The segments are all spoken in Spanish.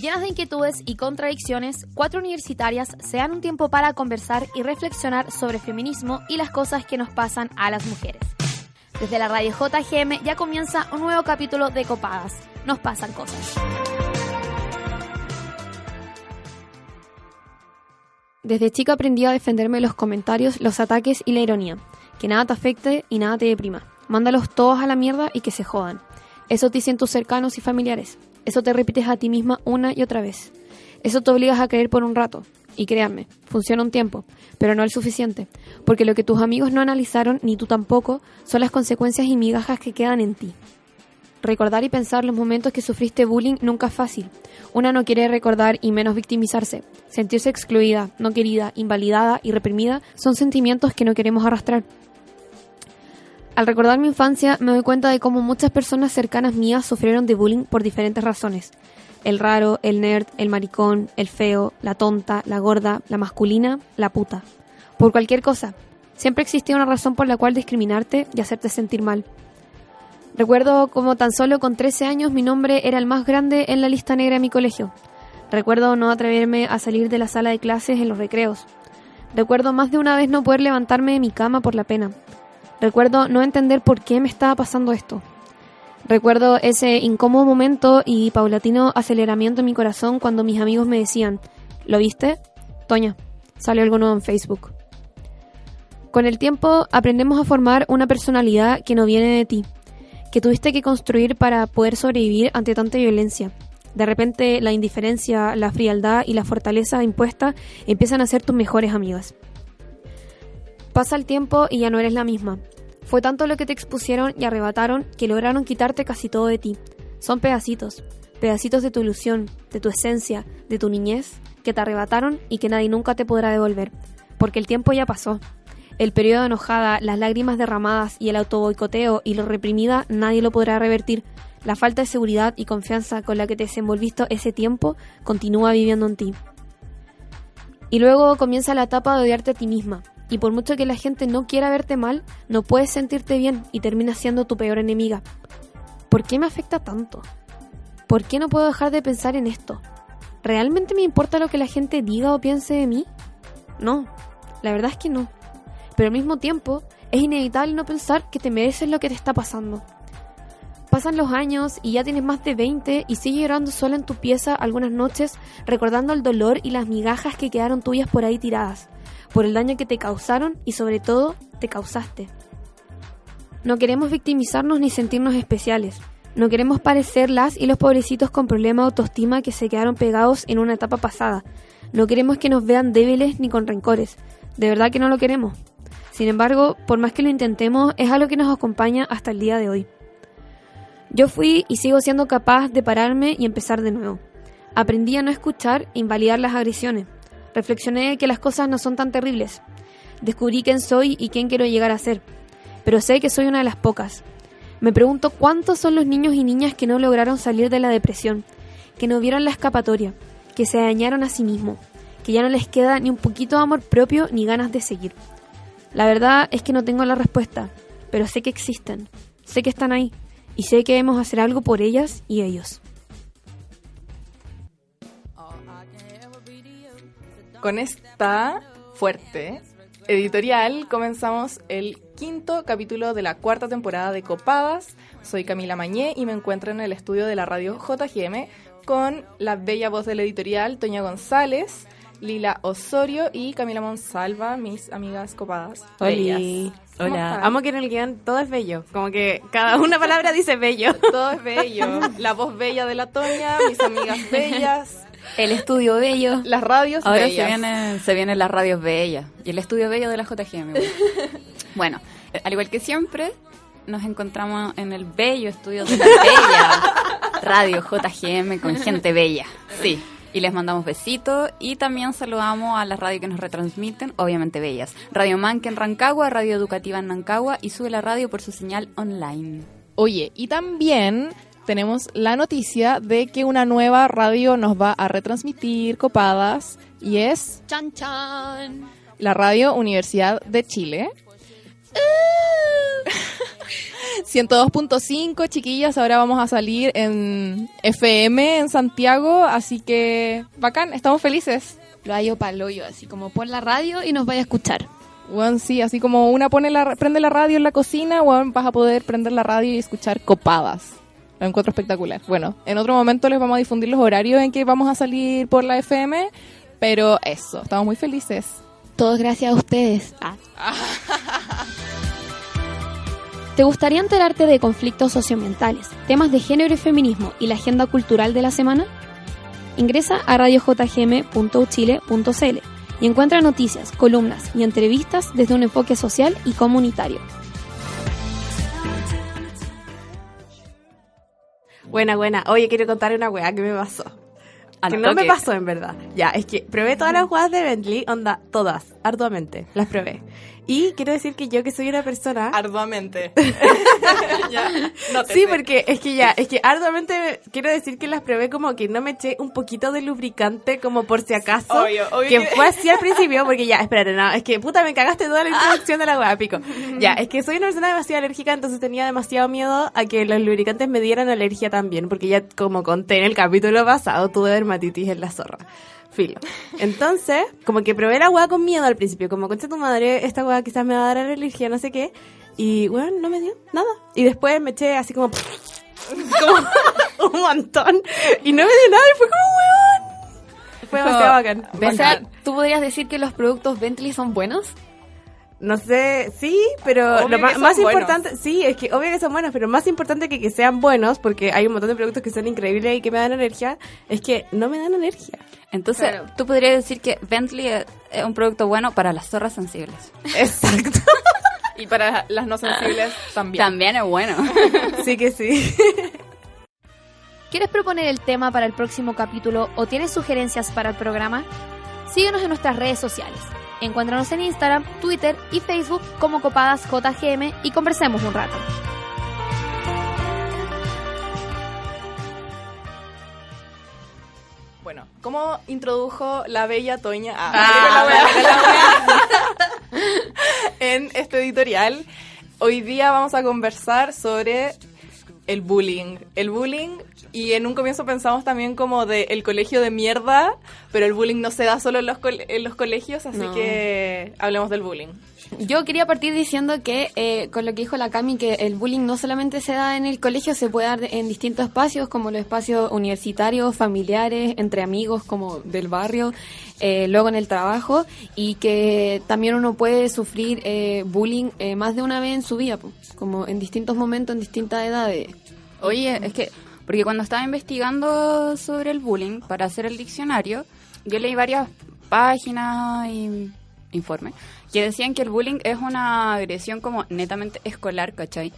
Llenas de inquietudes y contradicciones, 4 universitarias se dan un tiempo para conversar y reflexionar sobre feminismo y las cosas que nos pasan a las mujeres. Desde la radio JGM ya comienza un nuevo capítulo de Copadas. Nos pasan cosas. Desde chica aprendí a defenderme de los comentarios, los ataques y la ironía. Que nada te afecte y nada te deprima. Mándalos todos a la mierda y que se jodan. Eso te dicen tus cercanos y familiares. Eso te repites a ti misma una y otra vez. Eso te obligas a creer por un rato. Y créanme, funciona un tiempo, pero no el suficiente. Porque lo que tus amigos no analizaron, ni tú tampoco, son las consecuencias y migajas que quedan en ti. Recordar y pensar los momentos que sufriste bullying nunca es fácil. Una no quiere recordar y menos victimizarse. Sentirse excluida, no querida, invalidada y reprimida son sentimientos que no queremos arrastrar. Al recordar mi infancia me doy cuenta de cómo muchas personas cercanas mías sufrieron de bullying por diferentes razones. El raro, el nerd, el maricón, el feo, la tonta, la gorda, la masculina, la puta. Por cualquier cosa. Siempre existía una razón por la cual discriminarte y hacerte sentir mal. Recuerdo como tan solo con 13 años mi nombre era el más grande en la lista negra de mi colegio. Recuerdo no atreverme a salir de la sala de clases en los recreos. Recuerdo más de una vez no poder levantarme de mi cama por la pena. Recuerdo no entender por qué me estaba pasando esto. Recuerdo ese incómodo momento y paulatino aceleramiento en mi corazón cuando mis amigos me decían: ¿lo viste? Toña, salió algo nuevo en Facebook. Con el tiempo aprendemos a formar una personalidad que no viene de ti, que tuviste que construir para poder sobrevivir ante tanta violencia. De repente la indiferencia, la frialdad y la fortaleza impuesta empiezan a ser tus mejores amigas. Pasa el tiempo y ya no eres la misma. Fue tanto lo que te expusieron y arrebataron que lograron quitarte casi todo de ti. Son pedacitos de tu ilusión, de tu esencia, de tu niñez, que te arrebataron y que nadie nunca te podrá devolver. Porque el tiempo ya pasó. El periodo de enojada, las lágrimas derramadas y el autoboicoteo y lo reprimida nadie lo podrá revertir. La falta de seguridad y confianza con la que te desenvolviste ese tiempo continúa viviendo en ti. Y luego comienza la etapa de odiarte a ti misma. Y por mucho que la gente no quiera verte mal, no puedes sentirte bien y terminas siendo tu peor enemiga. ¿Por qué me afecta tanto? ¿Por qué no puedo dejar de pensar en esto? ¿Realmente me importa lo que la gente diga o piense de mí? No, la verdad es que no. Pero al mismo tiempo, es inevitable no pensar que te mereces lo que te está pasando. Pasan los años y ya tienes más de 20 y sigues llorando sola en tu pieza algunas noches, recordando el dolor y las migajas que quedaron tuyas por ahí tiradas, por el daño que te causaron y sobre todo, te causaste. No queremos victimizarnos ni sentirnos especiales. No queremos parecer las y los pobrecitos con problemas de autoestima que se quedaron pegados en una etapa pasada. No queremos que nos vean débiles ni con rencores. De verdad que no lo queremos. Sin embargo, por más que lo intentemos, es algo que nos acompaña hasta el día de hoy. Yo fui y sigo siendo capaz de pararme y empezar de nuevo. Aprendí a no escuchar e invalidar las agresiones. Reflexioné que las cosas no son tan terribles. Descubrí quién soy y quién quiero llegar a ser. Pero sé que soy una de las pocas. Me pregunto cuántos son los niños y niñas que no lograron salir de la depresión, que no vieron la escapatoria, que se dañaron a sí mismos, que ya no les queda ni un poquito de amor propio ni ganas de seguir. La verdad es que no tengo la respuesta, pero sé que existen, sé que están ahí y sé que debemos hacer algo por ellas y ellos. Con esta fuerte editorial comenzamos el 5º capítulo de la 4ª temporada de Copadas. Soy Camila Mañé y me encuentro en el estudio de la radio JGM con la bella voz de la editorial Toña González, Lila Osorio y Camila Monsalva, mis amigas copadas. Hola. Hola. Amo que en el guión todo es bello. Como que cada una palabra dice bello. Todo es bello. La voz bella de la Toña, mis amigas bellas. El estudio bello. Las radios ahora bellas. se vienen las radios bellas. Y el estudio bello de la JGM. Bueno, al igual que siempre, nos encontramos en el bello estudio de la bella radio JGM con gente bella. Sí. Y les mandamos besitos y también saludamos a las radios que nos retransmiten, obviamente bellas. Radio Manque en Rancagua, Radio Educativa en Nancagua y Sube la Radio por su señal online. Oye, y también tenemos la noticia de que una nueva radio nos va a retransmitir Copadas y es ¡Chan, chan! La Radio Universidad de Chile. 102.5, chiquillas. Ahora vamos a salir en FM en Santiago, así que bacán, estamos felices. Lo hallo paloyo, así como pon la radio y nos vaya a escuchar. Bueno, sí, así como una prende la radio en la cocina, bueno, vas a poder prender la radio y escuchar Copadas. Lo encuentro espectacular. Bueno, en otro momento les vamos a difundir los horarios en que vamos a salir por la FM, pero eso, estamos muy felices. Todos gracias a ustedes. ¿Te gustaría enterarte de conflictos socioambientales, temas de género y feminismo y la agenda cultural de la semana? Ingresa a radiojgm.uchile.cl y encuentra noticias, columnas y entrevistas desde un enfoque social y comunitario. Buena. Oye, quiero contar una weá que me pasó. Que no me pasó, en verdad. Ya, es que probé todas las weas de Bentley, onda, todas, arduamente, las probé. Y quiero decir que yo, que soy una persona... Arduamente. Sí, porque es que arduamente quiero decir que las probé como que no me eché un poquito de lubricante como por si acaso. Obvio que fue así al principio, porque ya, espérate, no, es que puta me cagaste toda la introducción de la wea, pico. Ya, es que soy una persona demasiado alérgica, entonces tenía demasiado miedo a que los lubricantes me dieran alergia también, porque ya como conté en el capítulo pasado, tuve dermatitis en la zorra. Filo. Entonces, como que probé la hueá con miedo al principio, como concha tu madre, esta hueá quizás me va a dar alergia, no sé qué. Y bueno, no me dio nada. Y después me eché así como un montón. Y no me dio nada y fue como weón. Fue demasiado bacán. O sea, ¿tú podrías decir que los productos Bentley son buenos? No sé, sí, pero obvio lo más buenos. importante, sí, es que obvio que son buenos, pero más importante que sean buenos, porque hay un montón de productos que son increíbles y que me dan alergia, es que no me dan alergia. Entonces, Claro. tú podrías decir que Bentley es un producto bueno para las zorras sensibles. Exacto. Y para las no sensibles también. También es bueno. Sí que sí. ¿Quieres proponer el tema para el próximo capítulo o tienes sugerencias para el programa? Síguenos en nuestras redes sociales. Encuéntranos en Instagram, Twitter y Facebook como CopadasJGM y conversemos un rato. Bueno, ¿cómo introdujo la bella Toña en este editorial? Hoy día vamos a conversar sobre el bullying. El bullying, y en un comienzo pensamos también como de el colegio de mierda, pero el bullying no se da solo en los colegios, así No. que hablemos del bullying. Yo quería partir diciendo que, con lo que dijo la Cami, que el bullying no solamente se da en el colegio, se puede dar en distintos espacios, como los espacios universitarios, familiares, entre amigos, como del barrio, luego en el trabajo, y que también uno puede sufrir bullying más de una vez en su vida, como en distintos momentos, en distintas edades. Oye, es que, porque cuando estaba investigando sobre el bullying para hacer el diccionario, yo leí varias páginas y informes que decían que el bullying es una agresión como netamente escolar, ¿cachai?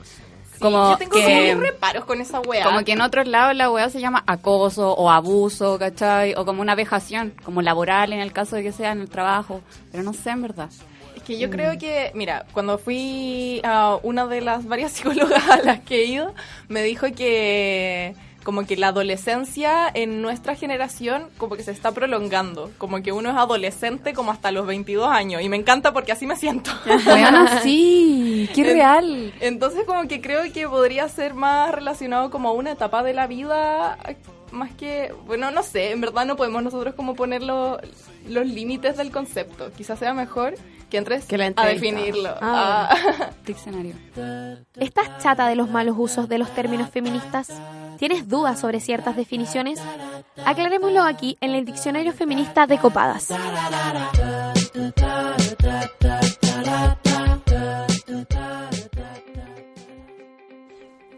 Como yo tengo como que, mis reparos con esa weá. como que en otros lados la weá se llama acoso o abuso, ¿cachai? O como una vejación, como laboral en el caso de que sea en el trabajo, pero no sé en verdad. Es que yo creo que, mira, cuando fui a una de las varias psicólogas a las que he ido, me dijo que como que la adolescencia en nuestra generación como que se está prolongando, como que uno es adolescente como hasta los 22 años, y me encanta porque así me siento. Bueno, sí, qué real. Entonces como que creo que podría ser más relacionado como a una etapa de la vida, más que, bueno, no sé, en verdad no podemos nosotros como poner los límites del concepto. Quizás sea mejor que entres Que la a entrevista. definirlo. Diccionario. ¿Estás chata de los malos usos de los términos feministas? ¿Tienes dudas sobre ciertas definiciones? Aclarémoslo aquí en el Diccionario Feminista de Copadas.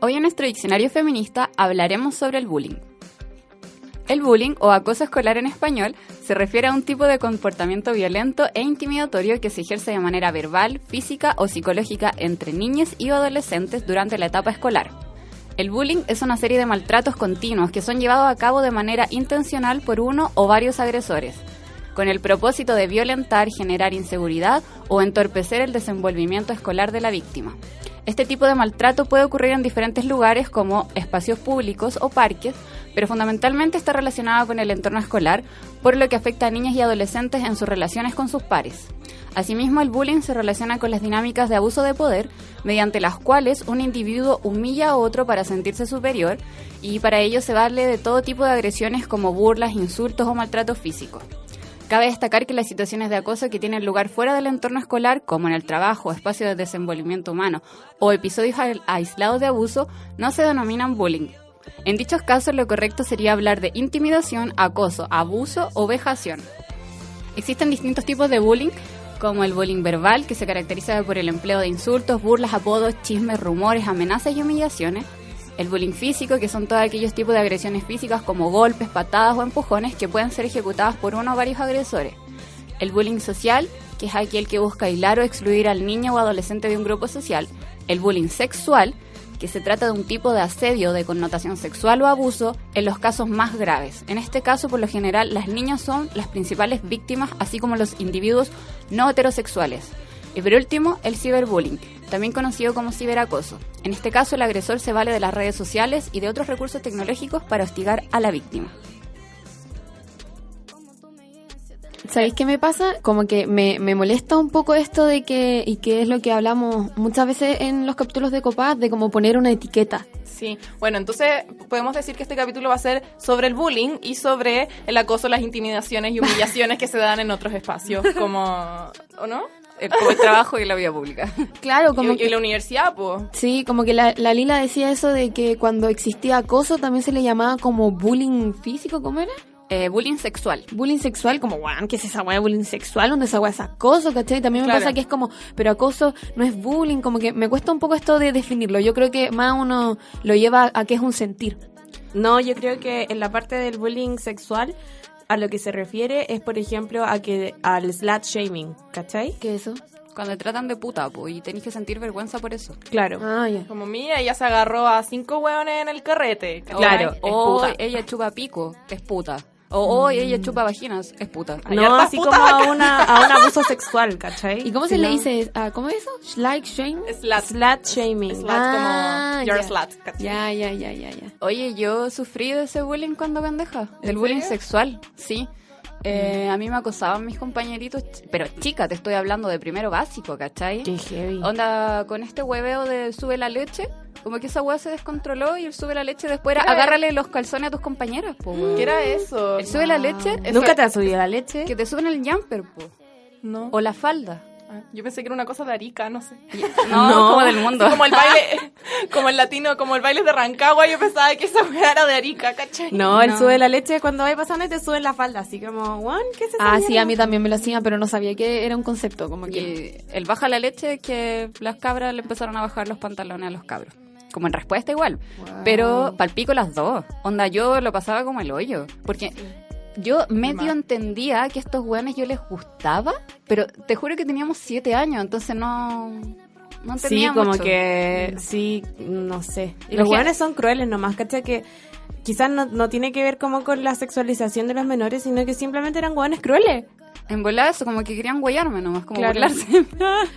Hoy en nuestro diccionario feminista hablaremos sobre el bullying. El bullying, o acoso escolar en español, se refiere a un tipo de comportamiento violento e intimidatorio que se ejerce de manera verbal, física o psicológica entre niñas y adolescentes durante la etapa escolar. El bullying es una serie de maltratos continuos que son llevados a cabo de manera intencional por uno o varios agresores, con el propósito de violentar, generar inseguridad o entorpecer el desenvolvimiento escolar de la víctima. Este tipo de maltrato puede ocurrir en diferentes lugares como espacios públicos o parques, pero fundamentalmente está relacionada con el entorno escolar, por lo que afecta a niñas y adolescentes en sus relaciones con sus pares. Asimismo, el bullying se relaciona con las dinámicas de abuso de poder, mediante las cuales un individuo humilla a otro para sentirse superior, y para ello se vale de todo tipo de agresiones como burlas, insultos o maltratos físicos. Cabe destacar que las situaciones de acoso que tienen lugar fuera del entorno escolar, como en el trabajo, espacio de desenvolvimiento humano o episodios aislados de abuso, no se denominan bullying. En dichos casos, lo correcto sería hablar de intimidación, acoso, abuso o vejación. Existen distintos tipos de bullying, como el bullying verbal, que se caracteriza por el empleo de insultos, burlas, apodos, chismes, rumores, amenazas y humillaciones. El bullying físico, que son todos aquellos tipos de agresiones físicas como golpes, patadas o empujones que pueden ser ejecutadas por uno o varios agresores. El bullying social, que es aquel que busca aislar o excluir al niño o adolescente de un grupo social. El bullying sexual, que se trata de un tipo de asedio de connotación sexual o abuso en los casos más graves. En este caso, por lo general, las niñas son las principales víctimas, así como los individuos no heterosexuales. Y por último, el ciberbullying, también conocido como ciberacoso. En este caso, el agresor se vale de las redes sociales y de otros recursos tecnológicos para hostigar a la víctima. ¿Sabéis qué me pasa? Como que me molesta un poco esto de que, y que es lo que hablamos muchas veces en los capítulos de Copadas, de como poner una etiqueta. Sí, bueno, entonces podemos decir que este capítulo va a ser sobre el bullying y sobre el acoso, las intimidaciones y humillaciones que se dan en otros espacios, como, ¿o no? Como el trabajo y la vida pública. Claro, como y la universidad, pues. Sí, como que la Lila decía eso de que cuando existía acoso también se le llamaba como bullying físico, ¿cómo era? Bullying sexual. Bullying sexual, como, weón, ¿qué es esa weá de bullying sexual? ¿Dónde esa weá es acoso, cachai? También me pasa que es como, pero acoso no es bullying, como que me cuesta un poco esto de definirlo. Yo creo que más uno lo lleva a que es un sentir. No, yo creo que en la parte del bullying sexual, a lo que se refiere es, por ejemplo, al slut shaming, ¿cachai? ¿Qué es eso? Cuando te tratan de puta, po, y tenés que sentir vergüenza por eso. Claro. Ah, ya. Como, mira, ella se agarró a 5 hueones en el carrete. Claro. Es O puta. ella chupa pico, es puta. O ella chupa vaginas, es puta. Hay No, hartas así putas como acá. a un abuso sexual, ¿cachai? ¿Y cómo se le dice? ¿Cómo es eso? ¿Like shame? Slut. Slut shaming. Slut Ah, como, you're a ya. slut. ¿cachai? Ya. Oye, yo sufrí de ese bullying cuando pendeja. ¿En Del bullying serio? sexual, sí. A mí me acosaban mis compañeritos, pero chica, te estoy hablando de primero básico, ¿cachai? Qué heavy. Onda, con este hueveo de sube la leche, como que esa hueá se descontroló y el sube la leche después era ¿Qué era agárrale los calzones a tus compañeras, po, weón. ¿Qué era eso? El sube la leche, eso- ¿Nunca te has subido la leche? que te suben el jumper, po, No. o la falda. Ah, yo pensé que era una cosa de Arica, no sé. No, No. como del mundo. Como el baile, como el latino, como el baile de Rancagua, yo pensaba que esa weá era de Arica, ¿cachai? No, el No. sube la leche cuando vas pasando y te suben la falda, así como, Juan, ¿qué es eso? Ah, sí, a mí también me lo hacían, pero no sabía que era un concepto, como que... Y el baja la leche es que las cabras le empezaron a bajar los pantalones a los cabros. Como en respuesta igual. Pero palpico las dos. Onda, yo lo pasaba como el hoyo. Porque yo medio entendía que estos weones yo les gustaba, pero te juro que teníamos 7 años, entonces no entendía Sí, como mucho. que, sí, no sé. Imagina- Los hueones son crueles nomás, ¿cachai? Que quizás no tiene que ver como con la sexualización de los menores, sino que simplemente eran hueones crueles. En volada eso, como que querían guayarme nomás, como Claro. burlarse.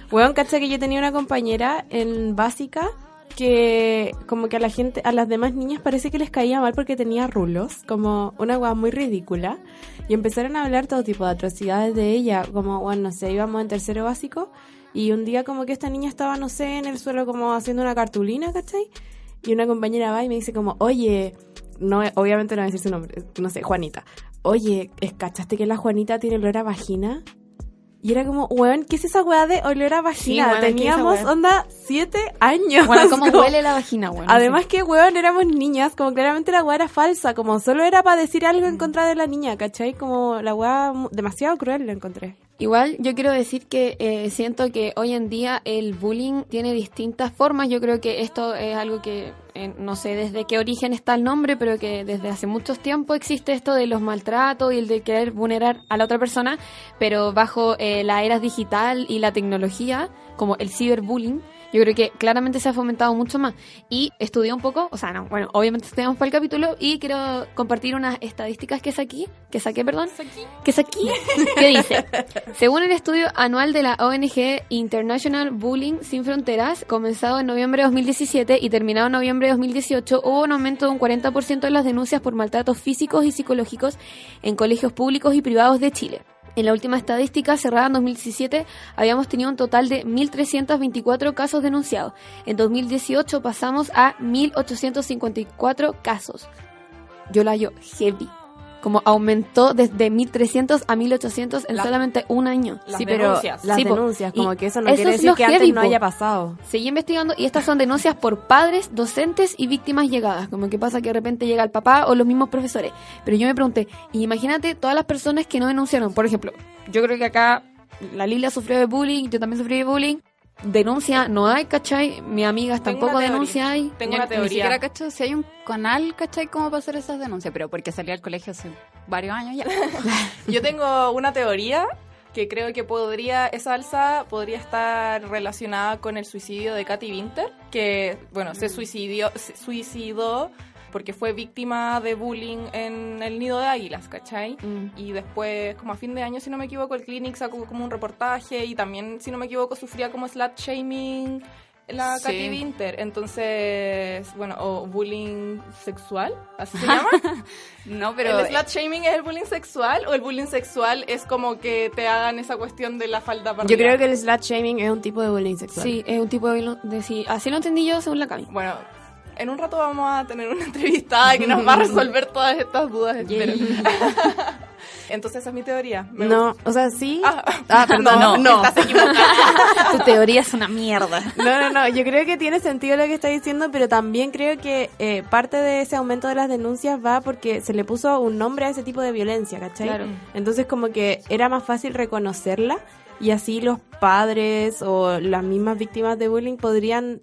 Hueón, ¿cachai? Que yo tenía una compañera en básica que como que a las demás niñas parece que les caía mal porque tenía rulos, como una hueá muy ridícula, y empezaron a hablar todo tipo de atrocidades de ella, como, bueno, no sé, íbamos en tercero básico, y un día como que esta niña estaba, no sé, en el suelo como haciendo una cartulina, ¿cachai? Y una compañera va y me dice como, oye, no, obviamente no voy a decir su nombre, no sé, Juanita, oye, ¿cachaste que la Juanita tiene olor a vagina? Y era como, weón, ¿qué es esa weá de olor a vagina? Sí, weón, ¿qué es esa Teníamos, weá? onda, 7 años. Bueno, ¿cómo Como- huele la vagina, bueno? Además que, weón, éramos niñas, como claramente la weá era falsa, como solo era para decir algo en contra de la niña, ¿cachai? Como la weá demasiado cruel lo encontré. Igual yo quiero decir que siento que hoy en día el bullying tiene distintas formas. Yo creo que esto es algo que no sé desde qué origen está el nombre, pero que desde hace muchos tiempos existe esto de los maltratos y el de querer vulnerar a la otra persona, pero bajo la era digital y la tecnología, como el ciberbullying. Yo creo que claramente se ha fomentado mucho más. Y estudié un poco, o sea, no, bueno, obviamente estudiamos para el capítulo y quiero compartir unas estadísticas que saqué, que dice, según el estudio anual de la ONG International Bullying Sin Fronteras, comenzado en noviembre de 2017 y terminado en noviembre de 2018 hubo un aumento de un 40% en las denuncias por maltratos físicos y psicológicos en colegios públicos y privados de Chile. En la última estadística, cerrada en 2017, habíamos tenido un total de 1.324 casos denunciados. En 2018 pasamos a 1.854 casos. Yo la hallo heavy. Como aumentó desde 1.300 a 1.800 en solamente un año. Las Sí, pero denuncias. las Sí, po. denuncias, como Y que eso no eso quiere es decir lo que antes heavy, no po. haya pasado. Seguí investigando y estas son denuncias por padres, docentes y víctimas llegadas. Como que pasa que de repente llega el papá o los mismos profesores. Pero yo me pregunté, y imagínate todas las personas que no denunciaron. Por ejemplo, yo creo que acá la Lilia sufrió de bullying, yo también sufrí de bullying. Denuncia no hay, ¿cachai? Mis amigas Tengo tampoco una teoría. denuncia hay. Tengo Yo una ni teoría. siquiera cacho si hay un canal, ¿cachai? ¿Cómo para hacer esas denuncias? Pero porque salí al colegio hace varios años ya. Yo tengo una teoría que creo que esa alza podría estar relacionada con el suicidio de Katy Winter, que, bueno, se suicidó porque fue víctima de bullying en el nido de águilas, ¿cachai? Y después, como a fin de año, si no me equivoco, el Clinic sacó como un reportaje y también, si no me equivoco, sufría como slut-shaming la Sí. Katy Winter. Entonces, bueno, o bullying sexual, ¿así se llama? No, pero ¿El slut-shaming es el bullying sexual o el bullying sexual es como que te hagan esa cuestión de la falda para Yo arriba? creo que el slut shaming es un tipo de bullying sexual. Sí, es un tipo de sí, así lo entendí yo según la Cami. Bueno, en un rato vamos a tener una entrevistada que nos va a resolver todas estas dudas, espero. Entonces esa es mi teoría. Me No, o sea, sí. perdón, no. estás equivocada. Tu teoría es una mierda. No, yo creo que tiene sentido lo que está diciendo, pero también creo que parte de ese aumento de las denuncias va porque se le puso un nombre a ese tipo de violencia, ¿cachai? Claro. Entonces como que era más fácil reconocerla y así los padres o las mismas víctimas de bullying podrían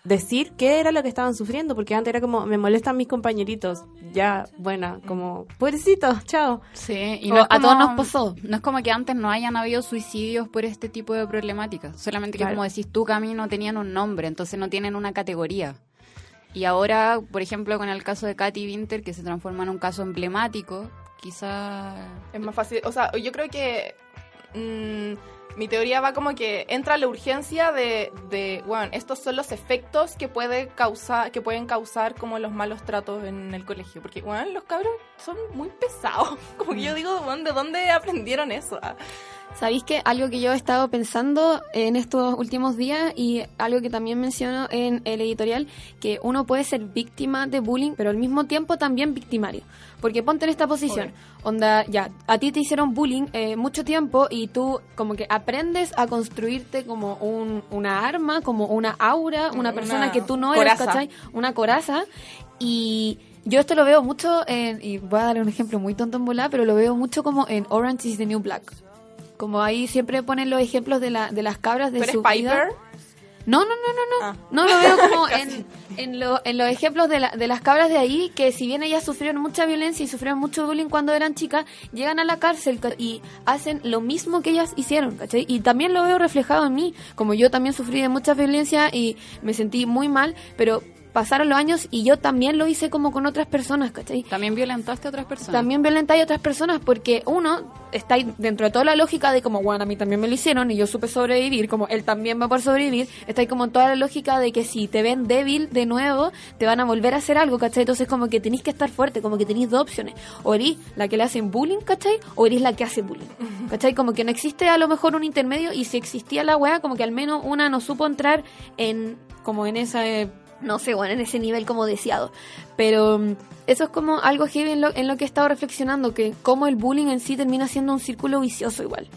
decir qué era lo que estaban sufriendo, porque antes era como, me molestan mis compañeritos, ya, buena, como, pobrecito, chao. sí, y O a todos nos pasó. No es como que antes no hayan habido suicidios por este tipo de problemáticas. Solamente que, Claro. como decís tú, Cami, no tenían un nombre, entonces no tienen una categoría. Y ahora, por ejemplo, con el caso de Katy Winter, que se transforma en un caso emblemático, quizá... Es más fácil, o sea, yo creo que mi teoría va como que entra la urgencia de bueno, estos son los efectos que pueden causar como los malos tratos en el colegio, porque bueno, los cabros son muy pesados, como que yo digo, bueno, ¿de dónde aprendieron eso? ¿Sabéis que algo que yo he estado pensando en estos últimos días y algo que también menciono en el editorial, que uno puede ser víctima de bullying, pero al mismo tiempo también victimario? Porque ponte en esta posición, onda, ya, a ti te hicieron bullying mucho tiempo y tú como que aprendes a construirte como una arma, como una aura, una persona que tú no eres, coraza. ¿cachai? Una coraza. Y yo esto lo veo mucho y voy a dar un ejemplo muy tonto en volada, pero lo veo mucho como en Orange is the New Black. Como ahí siempre ponen los ejemplos de las cabras de ¿Tú eres su Piper? vida. No. Ah. No, lo veo como en los ejemplos de las cabras de ahí, que si bien ellas sufrieron mucha violencia y sufrieron mucho bullying cuando eran chicas, llegan a la cárcel y hacen lo mismo que ellas hicieron, ¿cachai? Y también lo veo reflejado en mí, como yo también sufrí de mucha violencia y me sentí muy mal, pero pasaron los años y yo también lo hice como con otras personas, ¿cachai? También violentaste a otras personas. También violentáis a otras personas porque uno está ahí dentro de toda la lógica de como, bueno, a mí también me lo hicieron y yo supe sobrevivir, como él también va a poder sobrevivir, está ahí como en toda la lógica de que si te ven débil de nuevo, te van a volver a hacer algo, ¿cachai? Entonces como que tenéis que estar fuerte, como que tenéis dos opciones, o eres la que le hacen bullying, ¿cachai? O eres la que hace bullying, ¿cachai? Como que no existe a lo mejor un intermedio y si existía la wea, como que al menos una no supo entrar en esa... no sé, bueno, en ese nivel como deseado. Pero eso es como algo heavy en lo que he estado reflexionando, que como el bullying en sí termina siendo un círculo vicioso igual.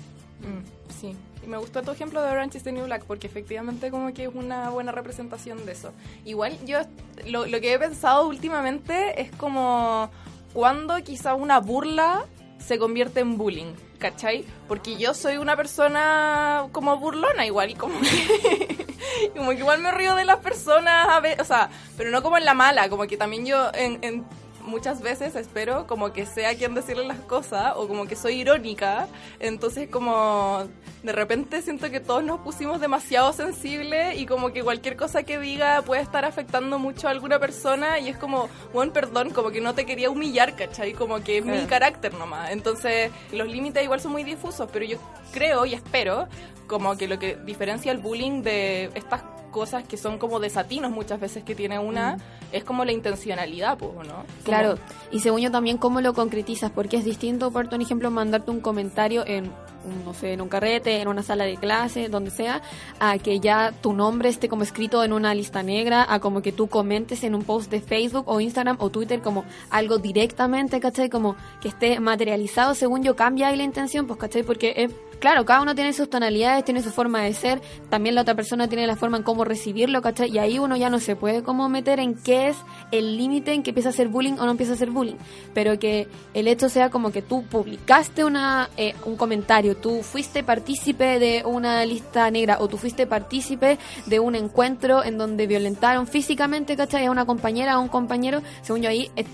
Sí, y me gustó tu ejemplo de Orange is the New Black, porque efectivamente como que es una buena representación de eso. Igual yo lo que he pensado últimamente es como cuando quizá una burla se convierte en bullying, ¿cachai? Porque yo soy una persona como burlona igual, como que igual me río de las personas a veces, o sea, pero no como en la mala, como que también yo en muchas veces espero como que sea quien decirle las cosas o como que soy irónica, entonces como de repente siento que todos nos pusimos demasiado sensibles y como que cualquier cosa que diga puede estar afectando mucho a alguna persona y es como, bueno, perdón, como que no te quería humillar, ¿cachai? Como que es mi carácter nomás, entonces los límites igual son muy difusos, pero yo creo y espero como que lo que diferencia el bullying de estas cosas que son como desatinos muchas veces que tiene una, es como la intencionalidad, pues, ¿no? Claro, y según yo también cómo lo concretizas, porque es distinto, por ejemplo, mandarte un comentario en, no sé, en un carrete, en una sala de clase, donde sea, a que ya tu nombre esté como escrito en una lista negra, a como que tú comentes en un post de Facebook o Instagram o Twitter como algo directamente, ¿cachai? Como que esté materializado, según yo, cambia ahí la intención, pues, ¿cachai? Porque claro, cada uno tiene sus tonalidades, tiene su forma de ser, también la otra persona tiene la forma en cómo recibirlo, ¿cachai? Y ahí uno ya no se puede como meter en qué es el límite en que empieza a ser bullying o no empieza a ser bullying, pero que el hecho sea como que tú publicaste un comentario, tú fuiste partícipe de una lista negra o tú fuiste partícipe de un encuentro en donde violentaron físicamente, ¿cachai? A una compañera o un compañero, según yo ahí es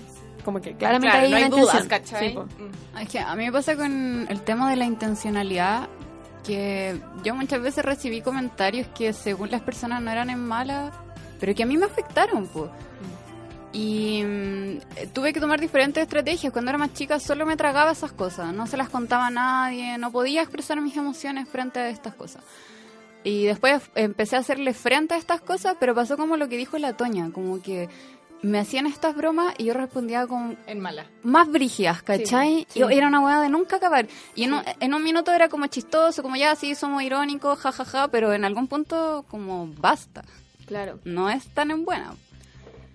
como que claramente claro, hay no hay una dudas, intención. ¿cachai? Sí, po. Es que a mí me pasa con el tema de la intencionalidad, que yo muchas veces recibí comentarios que según las personas no eran en mala, pero que a mí me afectaron, pues. Y tuve que tomar diferentes estrategias. Cuando era más chica solo me tragaba esas cosas, no se las contaba a nadie, no podía expresar mis emociones frente a estas cosas. Y después empecé a hacerle frente a estas cosas, pero pasó como lo que dijo la Toña, como que me hacían estas bromas y yo respondía con En mala. más brígidas, ¿cachai? Sí. Era una hueá de nunca acabar. Y en un minuto era como chistoso, como ya, sí, somos irónicos, jajaja, pero en algún punto como basta. Claro. No es tan en buena.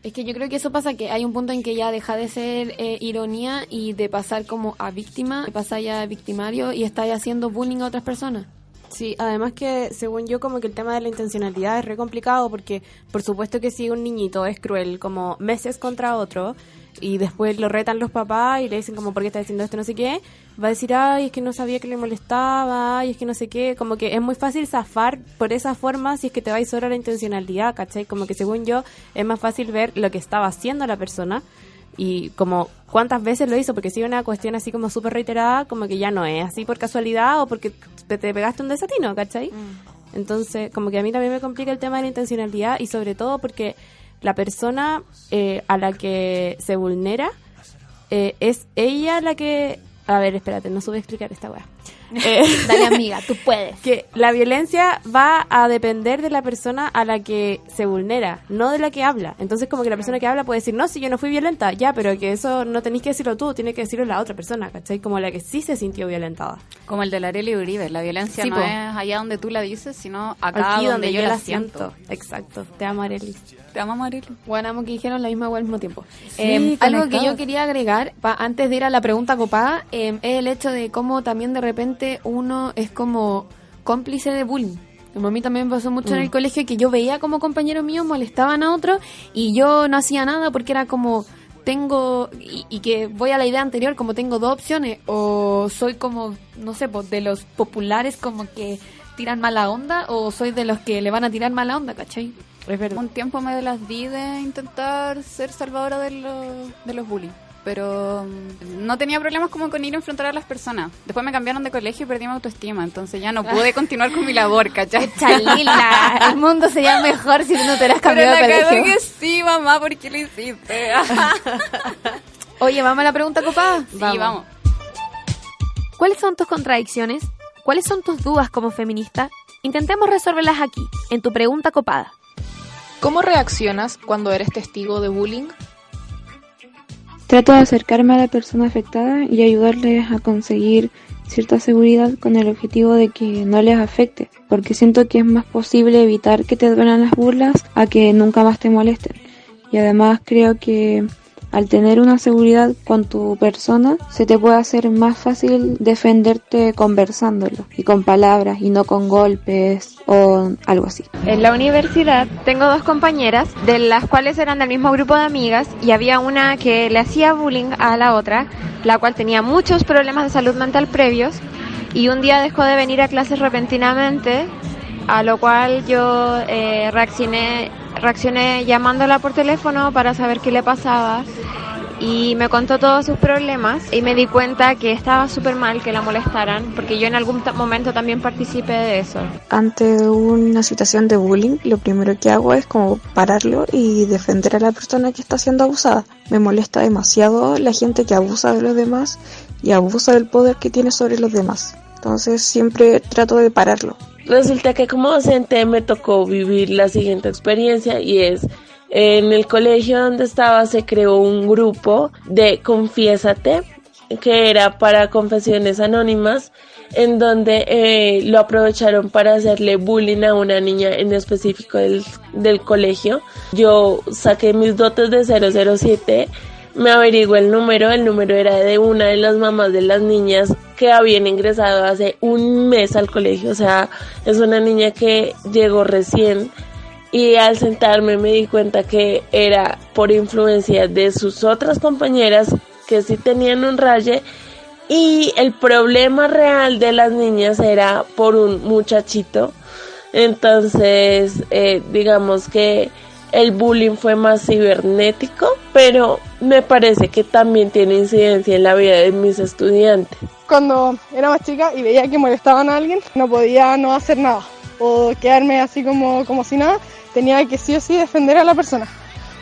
Es que yo creo que eso pasa, que hay un punto en que ya deja de ser ironía y de pasar como a víctima, de pasar ya a victimario y está ya haciendo bullying a otras personas. Sí, además que según yo como que el tema de la intencionalidad es re complicado porque por supuesto que si un niñito es cruel como meses contra otro y después lo retan los papás y le dicen como ¿por qué está diciendo esto? No sé qué, va a decir ay, es que no sabía que le molestaba, ay, es que no sé qué, como que es muy fácil zafar por esa forma si es que te vais solo a la intencionalidad, ¿cachai? Como que según yo es más fácil ver lo que estaba haciendo la persona y como cuántas veces lo hizo, porque si una cuestión así como súper reiterada, como que ya no es así por casualidad o porque te pegaste un desatino, ¿cachai? Entonces, como que a mí también me complica el tema de la intencionalidad y sobre todo porque la persona a la que se vulnera es ella la que... A ver, espérate, no supe explicar esta weá. Dale, amiga, tú puedes. Que la violencia va a depender de la persona a la que se vulnera, no de la que habla. Entonces como que la persona que habla puede decir, no, si yo no fui violenta, ya, pero que eso no tenés que decirlo tú, tiene que decirlo la otra persona, ¿cachai? Como la que sí se sintió violentada. Como el de la Arely Uribe, la violencia Sí, no po. es allá donde tú la dices, sino acá Aquí donde yo la siento. Exacto. Te amo, Arely. Te amamos, Arely. Bueno, amo que dijeron la misma hueá al mismo tiempo. Sí, Algo que conectados. yo quería agregar, antes de ir a la pregunta copada, es el hecho de cómo también de repente uno es como cómplice de bullying. Como a mí también me pasó mucho en el colegio, que yo veía como compañeros míos molestaban a otros y yo no hacía nada porque era como y que voy a la idea anterior, como tengo dos opciones, o soy como, no sé, pues, de los populares como que tiran mala onda, o soy de los que le van a tirar mala onda, ¿cachai? Es verdad. Un tiempo me las di de intentar ser salvadora de los bullies, pero no tenía problemas como con ir a enfrentar a las personas. Después me cambiaron de colegio y perdí mi autoestima, entonces ya no pude continuar con mi labor, ¿cachai? Chalila, el mundo sería mejor si tú no te hubieras Pero cambiado de la cagó colegio. que sí, mamá, ¿por qué lo hiciste? Oye, ¿vamos a la pregunta copada? Sí, vamos. ¿Cuáles son tus contradicciones? ¿Cuáles son tus dudas como feminista? Intentemos resolverlas aquí, en tu pregunta copada. ¿Cómo reaccionas cuando eres testigo de bullying? Trato de acercarme a la persona afectada y ayudarles a conseguir cierta seguridad con el objetivo de que no les afecte, porque siento que es más posible evitar que te duelan las burlas a que nunca más te molesten. Y además creo que al tener una seguridad con tu persona, se te puede hacer más fácil defenderte conversándolo y con palabras y no con golpes o algo así. En la universidad tengo dos compañeras, de las cuales eran del mismo grupo de amigas, y había una que le hacía bullying a la otra, la cual tenía muchos problemas de salud mental previos, y un día dejó de venir a clases repentinamente, a lo cual yo reaccioné llamándola por teléfono para saber qué le pasaba, y me contó todos sus problemas y me di cuenta que estaba súper mal que la molestaran, porque yo en algún momento también participé de eso. Ante una situación de bullying, lo primero que hago es como pararlo y defender a la persona que está siendo abusada. Me molesta demasiado la gente que abusa de los demás y abusa del poder que tiene sobre los demás. Entonces siempre trato de pararlo Resulta que como docente me tocó vivir la siguiente experiencia y es, en el colegio donde estaba se creó un grupo de Confiésate, que era para confesiones anónimas, en donde lo aprovecharon para hacerle bullying a una niña en específico del colegio. Yo saqué mis dotes de 007, me averigué el número era de una de las mamás de las niñas que habían ingresado hace un mes al colegio, o sea, es una niña que llegó recién, y al sentarme me di cuenta que era por influencia de sus otras compañeras que sí tenían un raye, y el problema real de las niñas era por un muchachito. Entonces, digamos que el bullying fue más cibernético, pero me parece que también tiene incidencia en la vida de mis estudiantes. Cuando era más chica y veía que molestaban a alguien, no podía no hacer nada o quedarme así como si nada. Tenía que sí o sí defender a la persona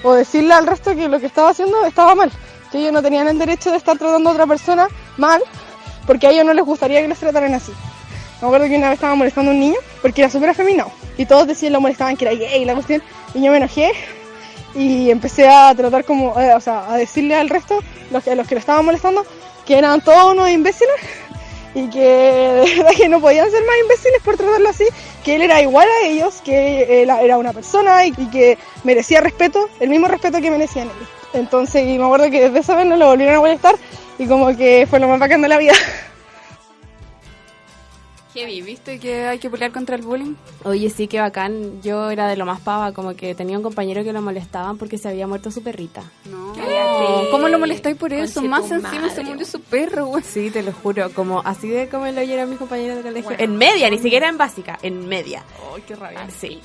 o decirle al resto que lo que estaba haciendo estaba mal, que ellos no tenían el derecho de estar tratando a otra persona mal, porque a ellos no les gustaría que los trataran así. Me acuerdo que una vez estaba molestando a un niño porque era súper afeminado y todos decían, lo molestaban, que era gay la cuestión, y yo me enojé y empecé a tratar como, a decirle al resto, a los que lo estaban molestando, que eran todos unos imbéciles y que de verdad que no podían ser más imbéciles por tratarlo así, que él era igual a ellos, que él era una persona y que merecía respeto, el mismo respeto que merecían ellos. Entonces, y me acuerdo que desde esa vez no lo volvieron a molestar y como que fue lo más bacán de la vida. Heavy, ¿viste que hay que pelear contra el bullying? Oye, sí, qué bacán. Yo era de lo más pava, como que tenía un compañero que lo molestaban porque se había muerto su perrita. No. ¿Cómo lo molestáis por eso? Más encima se murió su perro, güey. Sí, te lo juro, como así de como lo oyeron mis compañeros de colegio. Bueno, en media, ni siquiera en básica, en media. Ay, qué rabia. Sí.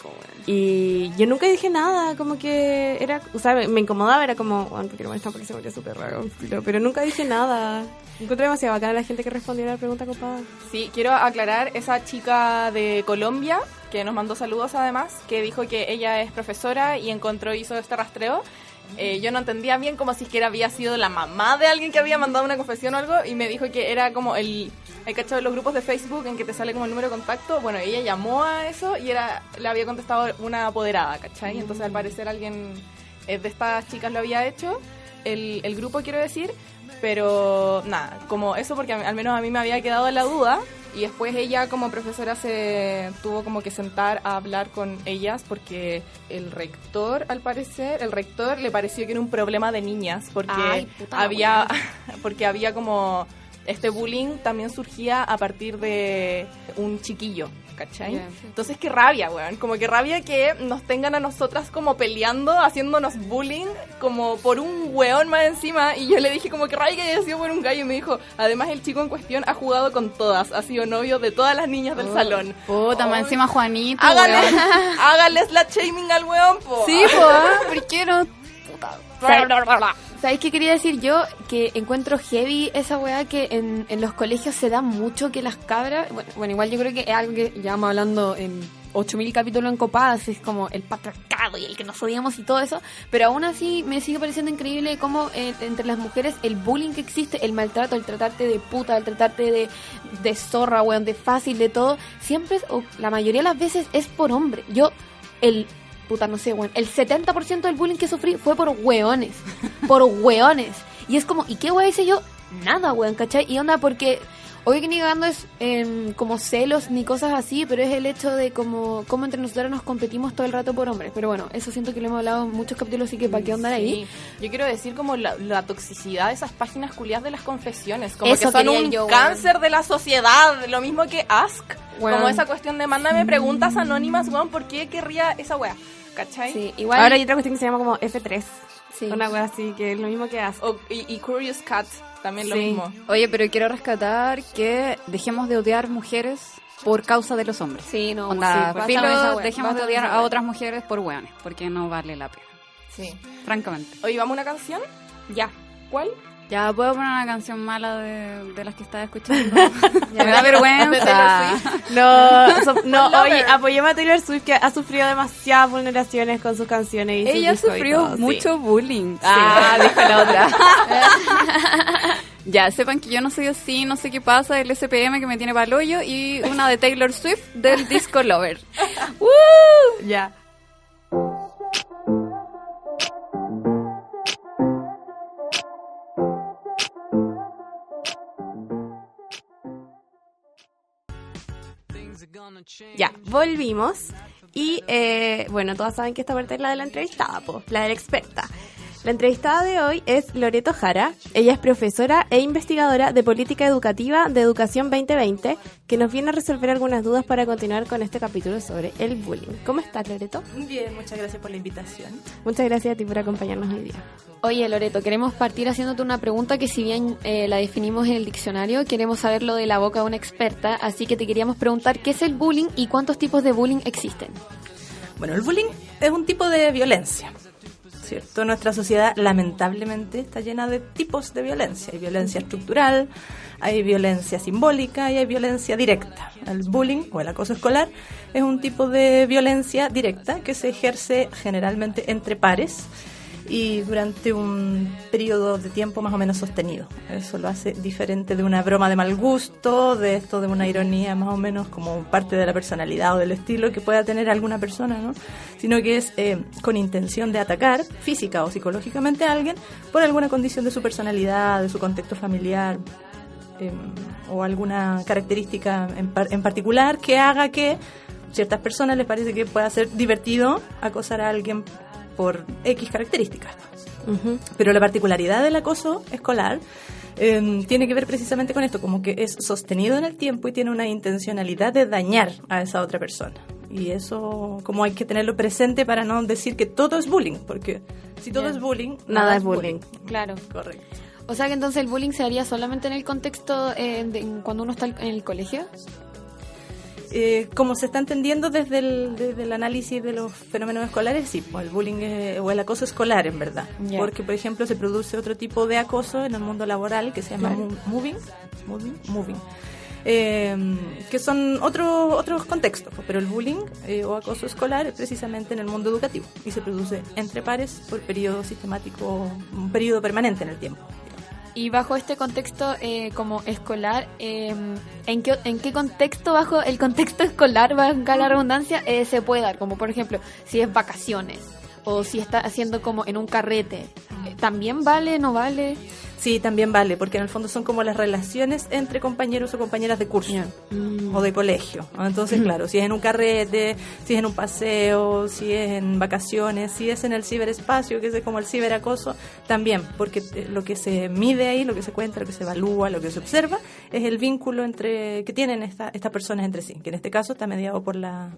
Y yo nunca dije nada, como que era, o sea, me incomodaba, era como, bueno, porque no molestan porque se murió su perro, pero nunca dije nada. Encontré demasiado bacana la gente que respondió a la pregunta, copada. Sí, quiero aclarar, esa chica de Colombia, que nos mandó saludos además, que dijo que ella es profesora y hizo este rastreo. Yo no entendía bien como si es que había sido la mamá de alguien que había mandado una confesión o algo, y me dijo que era como hay cachado de los grupos de Facebook en que te sale como el número de contacto. Bueno, ella llamó a eso y le había contestado una apoderada, ¿cachai? Entonces al parecer alguien de estas chicas lo había hecho, el grupo quiero decir. Pero nada, como eso, porque al menos a mí me había quedado la duda, y después ella como profesora se tuvo como que sentar a hablar con ellas porque el rector le pareció que era un problema de niñas, porque había como este bullying también surgía a partir de un chiquillo, ¿cachai? Yeah. Entonces qué rabia, weón, como que rabia que nos tengan a nosotras como peleando, haciéndonos bullying como por un weón más encima. Y yo le dije como que rabia que haya sido por un gallo, y me dijo, además el chico en cuestión ha jugado con todas, ha sido novio de todas las niñas del salón. Puta, más encima Juanito, hágale slut shaming al weón, po. Sí, po, ¿por qué no? Puta. ¿Sabéis qué quería decir yo? Que encuentro heavy esa weá que en los colegios se da mucho que las cabras... Bueno, igual yo creo que es algo que ya vamos hablando en 8000 capítulos en Copadas, es como el patriarcado y el que nos odiamos y todo eso, pero aún así me sigue pareciendo increíble cómo entre las mujeres el bullying que existe, el maltrato, el tratarte de puta, el tratarte de zorra, weón, de fácil, de todo, siempre, o la mayoría de las veces es por hombre. No sé, weón, el 70% del bullying que sufrí fue por weones. Y es como, ¿y qué weón hice yo? Nada, weón, ¿cachai? Y onda, porque obvio que ni cagando es como celos ni cosas así, pero es el hecho de cómo entre nosotros nos competimos todo el rato por hombres. Pero bueno, eso siento que lo hemos hablado en muchos capítulos, así que ¿para qué andar ahí? Yo quiero decir como la toxicidad de esas páginas culiadas de las confesiones, como eso que son un cáncer de la sociedad, lo mismo que Ask, como esa cuestión de mándame preguntas anónimas, weón, ¿por qué querría esa wea? ¿Cachai? Sí, igual. Ahora hay otra cuestión que se llama como F3. Sí. Una wea así, que es lo mismo que Ask. Y Curious Cat, también lo mismo. Oye, pero quiero rescatar que dejemos de odiar mujeres por causa de los hombres. Sí, no. Onda, dejemos de odiar a otras mujeres por hueones, porque no vale la pena. Sí. Francamente. Oye, ¿vamos a una canción? Ya. ¿Cuál? Ya, ¿puedo poner una canción mala de las que estaba escuchando? Me da vergüenza. No, oye, apoyemos a Taylor Swift, que ha sufrido demasiadas vulneraciones con sus canciones y ella sus sufrió mucho bullying. Dijo la otra. Ya, sepan que yo no soy así, no sé qué pasa, el SPM que me tiene pa'l hoyo y una de Taylor Swift del Disco Lover. ¡Woo! Ya. Ya, volvimos. Y bueno, todas saben que esta parte es la de la entrevistada, pues, la de la experta. La entrevistada de hoy es Loreto Jara. Ella es profesora e investigadora de política educativa de Educación 2020, que nos viene a resolver algunas dudas para continuar con este capítulo sobre el bullying. ¿Cómo estás, Loreto? Bien, muchas gracias por la invitación. Muchas gracias a ti por acompañarnos hoy día. Oye, Loreto, queremos partir haciéndote una pregunta que si bien la definimos en el diccionario, queremos saberlo de la boca de una experta, así que te queríamos preguntar qué es el bullying y cuántos tipos de bullying existen. Bueno, el bullying es un tipo de violencia, ¿cierto? Nuestra sociedad lamentablemente está llena de tipos de violencia. Hay violencia estructural, hay violencia simbólica y hay violencia directa. El bullying o el acoso escolar es un tipo de violencia directa que se ejerce generalmente entre pares y durante un periodo de tiempo más o menos sostenido. Eso lo hace diferente de una broma de mal gusto, de esto de una ironía más o menos como parte de la personalidad o del estilo que pueda tener alguna persona, ¿no? Sino que es con intención de atacar física o psicológicamente a alguien por alguna condición de su personalidad, de su contexto familiar, o alguna característica en particular que haga que ciertas personas les parece que pueda ser divertido acosar a alguien por X características. Uh-huh. Pero la particularidad del acoso escolar tiene que ver precisamente con esto, como que es sostenido en el tiempo y tiene una intencionalidad de dañar a esa otra persona. Y eso como hay que tenerlo presente para no decir que todo es bullying, porque si todo es bullying, nada es bullying. Claro. Correcto. O sea que entonces el bullying se haría solamente en el contexto cuando uno está en el colegio. Como se está entendiendo desde el análisis de los fenómenos escolares, sí, pues el bullying o el acoso escolar, en verdad. Yeah. Porque, por ejemplo, se produce otro tipo de acoso en el mundo laboral que se llama moving, que son otros contextos. Pero el bullying o acoso escolar es precisamente en el mundo educativo y se produce entre pares por periodo sistemático, un periodo permanente en el tiempo. Y bajo este contexto como escolar, ¿en qué contexto, bajo el contexto escolar, valga la redundancia, se puede dar? Como por ejemplo, si es vacaciones o si está haciendo como en un carrete. ¿También vale, no vale? Sí, también vale, porque en el fondo son como las relaciones entre compañeros o compañeras de curso o de colegio. Entonces, claro, si es en un carrete, si es en un paseo, si es en vacaciones, si es en el ciberespacio, que es como el ciberacoso, también, porque lo que se mide ahí, lo que se cuenta, lo que se evalúa, lo que se observa, es el vínculo que tienen estas personas entre sí, que en este caso está mediado por la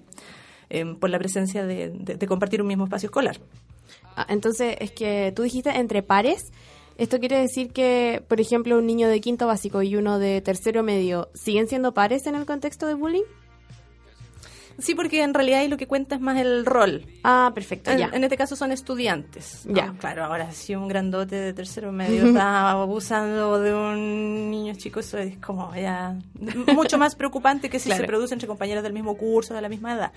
presencia de compartir un mismo espacio escolar. Entonces, es que tú dijiste entre pares. ¿Esto quiere decir que, por ejemplo, un niño de quinto básico y uno de tercero medio siguen siendo pares en el contexto de bullying? Sí, porque en realidad ahí lo que cuenta es más el rol. Ah, perfecto, ya. En este caso son estudiantes. Ya. Ah, claro, ahora si un grandote de tercero medio está abusando de un niño chico, eso es como ya mucho más preocupante que si se produce entre compañeros del mismo curso, de la misma edad.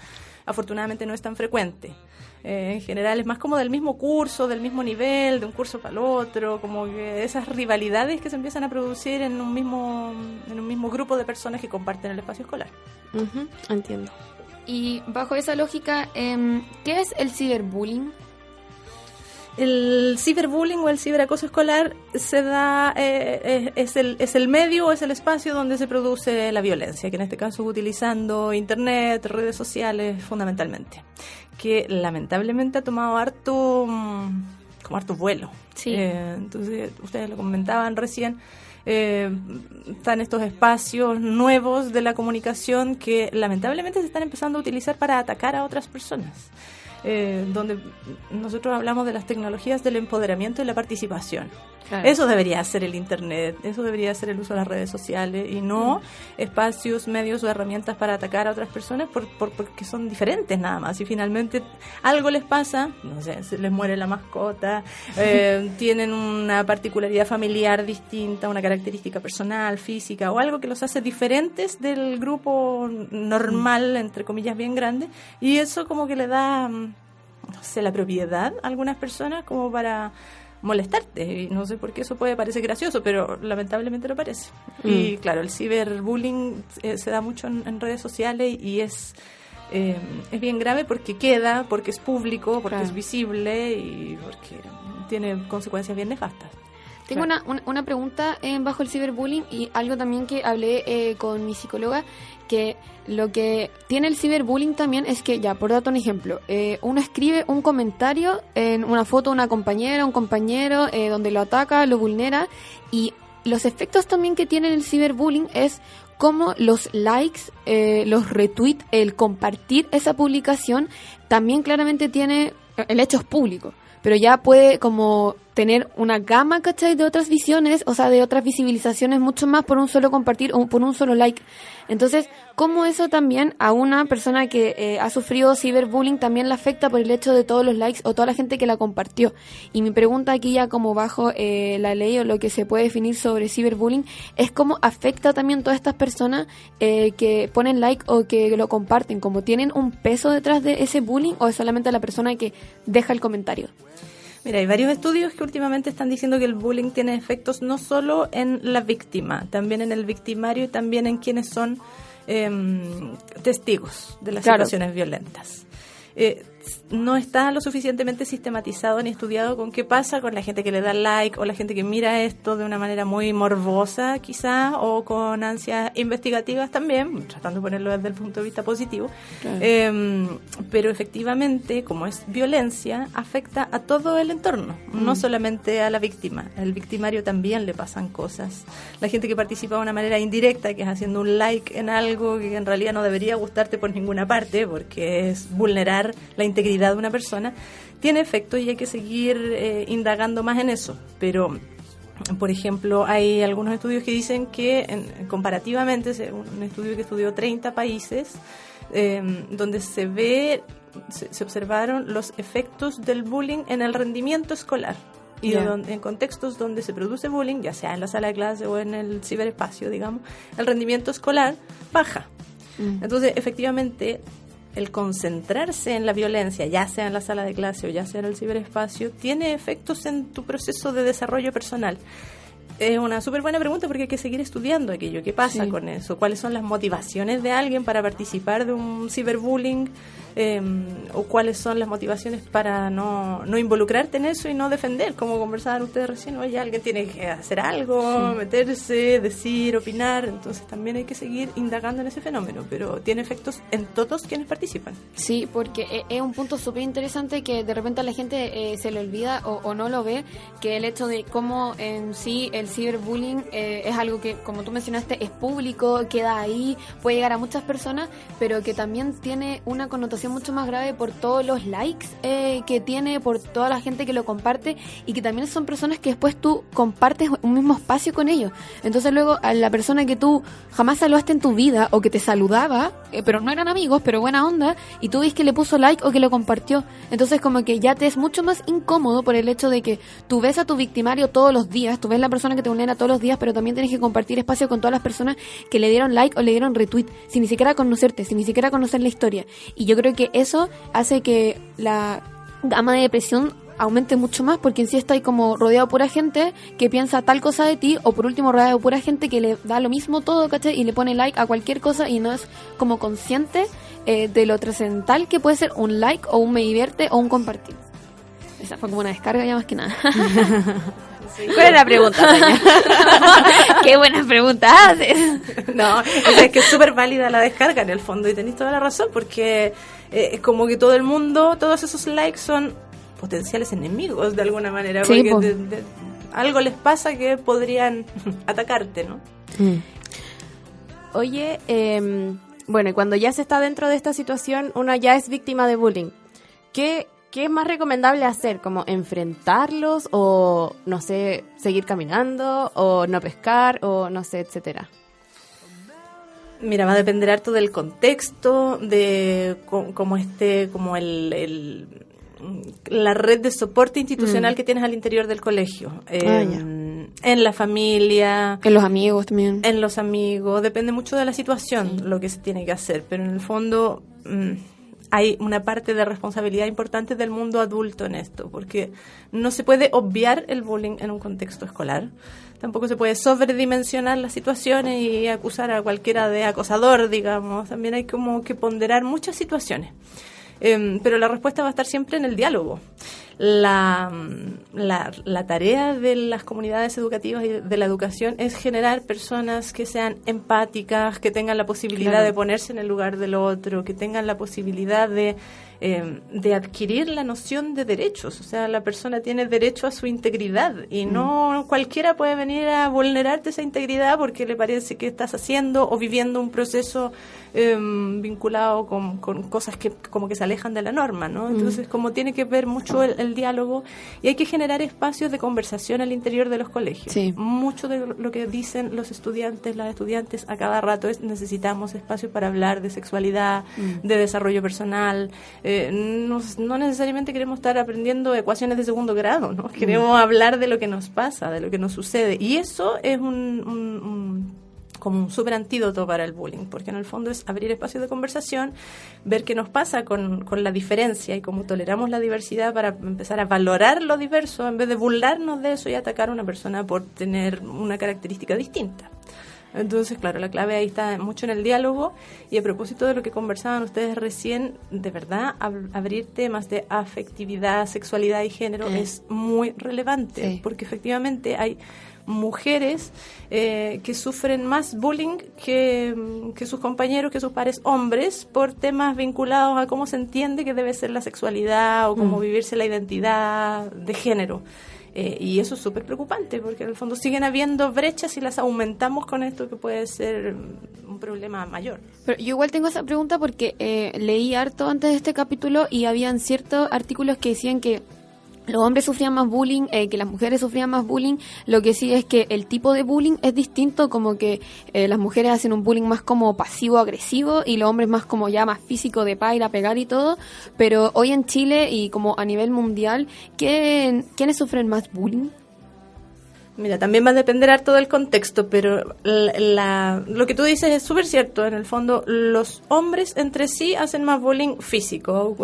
Afortunadamente no es tan frecuente. En general es más como del mismo curso, del mismo nivel, de un curso para el otro, como que esas rivalidades que se empiezan a producir en un mismo grupo de personas que comparten el espacio escolar. Uh-huh, entiendo. Y bajo esa lógica, ¿qué es el ciberbullying? El ciberbullying o el ciberacoso escolar se da es el medio o es el espacio donde se produce la violencia, que en este caso utilizando internet, redes sociales fundamentalmente, que lamentablemente ha tomado harto vuelo. Sí. Entonces ustedes lo comentaban recién. Están estos espacios nuevos de la comunicación que lamentablemente se están empezando a utilizar para atacar a otras personas. Donde nosotros hablamos de las tecnologías del empoderamiento y la participación. Claro. Eso debería ser el internet, eso debería ser el uso de las redes sociales y no espacios, medios o herramientas para atacar a otras personas porque son diferentes nada más. Y finalmente algo les pasa, no sé, se les muere la mascota, tienen una particularidad familiar distinta, una característica personal, física o algo que los hace diferentes del grupo normal, entre comillas bien grande, y eso como que le da, no sé, la propiedad a algunas personas como para molestarte. Y no sé por qué eso puede parecer gracioso, pero lamentablemente lo parece. Y claro, el ciberbullying se da mucho en redes sociales y es bien grave porque queda, porque es público, porque es visible y porque tiene consecuencias bien nefastas. Tengo una pregunta bajo el ciberbullying y algo también que hablé con mi psicóloga, que lo que tiene el ciberbullying también es que, ya, por darte un ejemplo, uno escribe un comentario en una foto de una compañera, un compañero, donde lo ataca, lo vulnera, y los efectos también que tiene el ciberbullying es como los likes, los retweets, el compartir esa publicación, también claramente tiene, el hecho es público, pero ya puede como tener una gama, ¿cachai?, de otras visiones, o sea, de otras visibilizaciones mucho más por un solo compartir o por un solo like. Entonces, ¿cómo eso también a una persona que ha sufrido ciberbullying también la afecta por el hecho de todos los likes o toda la gente que la compartió? Y mi pregunta aquí ya como bajo la ley o lo que se puede definir sobre ciberbullying es cómo afecta también todas estas personas que ponen like o que lo comparten, como tienen un peso detrás de ese bullying o es solamente la persona que deja el comentario. Mira, hay varios estudios que últimamente están diciendo que el bullying tiene efectos no solo en la víctima, también en el victimario y también en quienes son testigos de las situaciones violentas. No está lo suficientemente sistematizado ni estudiado con qué pasa con la gente que le da like o la gente que mira esto de una manera muy morbosa quizá o con ansias investigativas también, tratando de ponerlo desde el punto de vista positivo. Claro. Pero efectivamente, como es violencia, afecta a todo el entorno, no solamente a la víctima. Al victimario también le pasan cosas. La gente que participa de una manera indirecta, que es haciendo un like en algo que en realidad no debería gustarte por ninguna parte, porque es vulnerar la integridad de una persona, tiene efecto y hay que seguir indagando más en eso. Pero, por ejemplo, hay algunos estudios que dicen que comparativamente, un estudio que estudió 30 países, donde se observaron los efectos del bullying en el rendimiento escolar. Y en contextos donde se produce bullying, ya sea en la sala de clase o en el ciberespacio, digamos, el rendimiento escolar baja. Entonces, efectivamente, el concentrarse en la violencia, ya sea en la sala de clase o ya sea en el ciberespacio, tiene efectos en tu proceso de desarrollo personal. Es una súper buena pregunta porque hay que seguir estudiando aquello. ¿Qué pasa con eso? ¿Cuáles son las motivaciones de alguien para participar de un ciberbullying? ¿O cuáles son las motivaciones para no involucrarte en eso y no defender? Como conversaban ustedes recién, oye, alguien tiene que hacer algo, meterse, decir, opinar. Entonces también hay que seguir indagando en ese fenómeno, pero tiene efectos en todos quienes participan. Sí, porque es un punto súper interesante que de repente a la gente se le olvida o no lo ve, que el hecho de cómo en sí el ciberbullying es algo que, como tú mencionaste, es público, queda ahí, puede llegar a muchas personas, pero que también tiene una connotación mucho más grave por todos los likes que tiene, por toda la gente que lo comparte y que también son personas que después tú compartes un mismo espacio con ellos. Entonces luego a la persona que tú jamás saludaste en tu vida o que te saludaba, pero no eran amigos, pero buena onda, y tú ves que le puso like o que lo compartió. Entonces como que ya te es mucho más incómodo por el hecho de que tú ves a tu victimario todos los días, tú ves la persona que te vulnera todos los días, pero también tienes que compartir espacio con todas las personas que le dieron like o le dieron retweet, sin ni siquiera conocerte, sin ni siquiera conocer la historia. Y yo creo que eso hace que la gama de depresión aumente mucho más, porque en sí está ahí como rodeado de pura gente que piensa tal cosa de ti, o por último rodeado de pura gente que le da lo mismo todo, ¿cachai? Y le pone like a cualquier cosa y no es como consciente de lo trascendental que puede ser un like o un me divierte o un compartir. Esa fue como una descarga ya más que nada. ¿Cuál es la pregunta, Tania? Qué buenas preguntas haces. No, es que es súper válida la descarga en el fondo y tenéis toda la razón, porque es como que todo el mundo, todos esos likes son potenciales enemigos de alguna manera, sí, porque algo les pasa que podrían atacarte, ¿no? Oye, bueno, y cuando ya se está dentro de esta situación, uno ya es víctima de bullying. ¿Qué es más recomendable hacer? ¿Como enfrentarlos o, no sé, seguir caminando o no pescar o no sé, etcétera? Mira, va a depender harto del contexto, de cómo esté, como la red de soporte institucional que tienes al interior del colegio. En la familia. En los amigos también. En los amigos. Depende mucho de la situación lo que se tiene que hacer, pero en el fondo hay una parte de responsabilidad importante del mundo adulto en esto, porque no se puede obviar el bullying en un contexto escolar. Tampoco se puede sobredimensionar las situaciones y acusar a cualquiera de acosador, digamos. También hay como que ponderar muchas situaciones. Pero la respuesta va a estar siempre en el diálogo. La tarea de las comunidades educativas y de la educación es generar personas que sean empáticas, que tengan la posibilidad de ponerse en el lugar del otro, que tengan la posibilidad de adquirir la noción de derechos. O sea, la persona tiene derecho a su integridad y no cualquiera puede venir a vulnerarte esa integridad porque le parece que estás haciendo o viviendo un proceso vinculado con cosas que como que se alejan de la norma, ¿no? Entonces, como tiene que ver mucho el diálogo, y hay que generar espacios de conversación al interior de los colegios. Sí. Mucho de lo que dicen los estudiantes, las estudiantes a cada rato es: necesitamos espacios para hablar de sexualidad, de desarrollo personal. No necesariamente queremos estar aprendiendo ecuaciones de segundo grado, ¿no? Queremos hablar de lo que nos pasa, de lo que nos sucede, y eso es como un súper antídoto para el bullying, porque en el fondo es abrir espacios de conversación, ver qué nos pasa con la diferencia y cómo toleramos la diversidad para empezar a valorar lo diverso en vez de burlarnos de eso y atacar a una persona por tener una característica distinta. Entonces, claro, la clave ahí está mucho en el diálogo. Y a propósito de lo que conversaban ustedes recién, de verdad, abrir temas de afectividad, sexualidad y género es muy relevante, porque efectivamente hay mujeres que sufren más bullying que sus compañeros, que sus pares hombres, por temas vinculados a cómo se entiende que debe ser la sexualidad o cómo vivirse la identidad de género. Y eso es súper preocupante, porque en el fondo siguen habiendo brechas y las aumentamos con esto, que puede ser un problema mayor. Pero yo igual tengo esa pregunta porque leí harto antes de este capítulo y habían ciertos artículos que decían que los hombres sufrían más bullying, que las mujeres sufrían más bullying. Lo que sí es que el tipo de bullying es distinto, como que las mujeres hacen un bullying más como pasivo-agresivo y los hombres más como ya más físico, de pa, ir a pegar y todo. Pero hoy en Chile y como a nivel mundial, ¿quiénes sufren más bullying? Mira, también va a depender harto del contexto, pero lo que tú dices es súper cierto. En el fondo, los hombres entre sí hacen más bullying físico,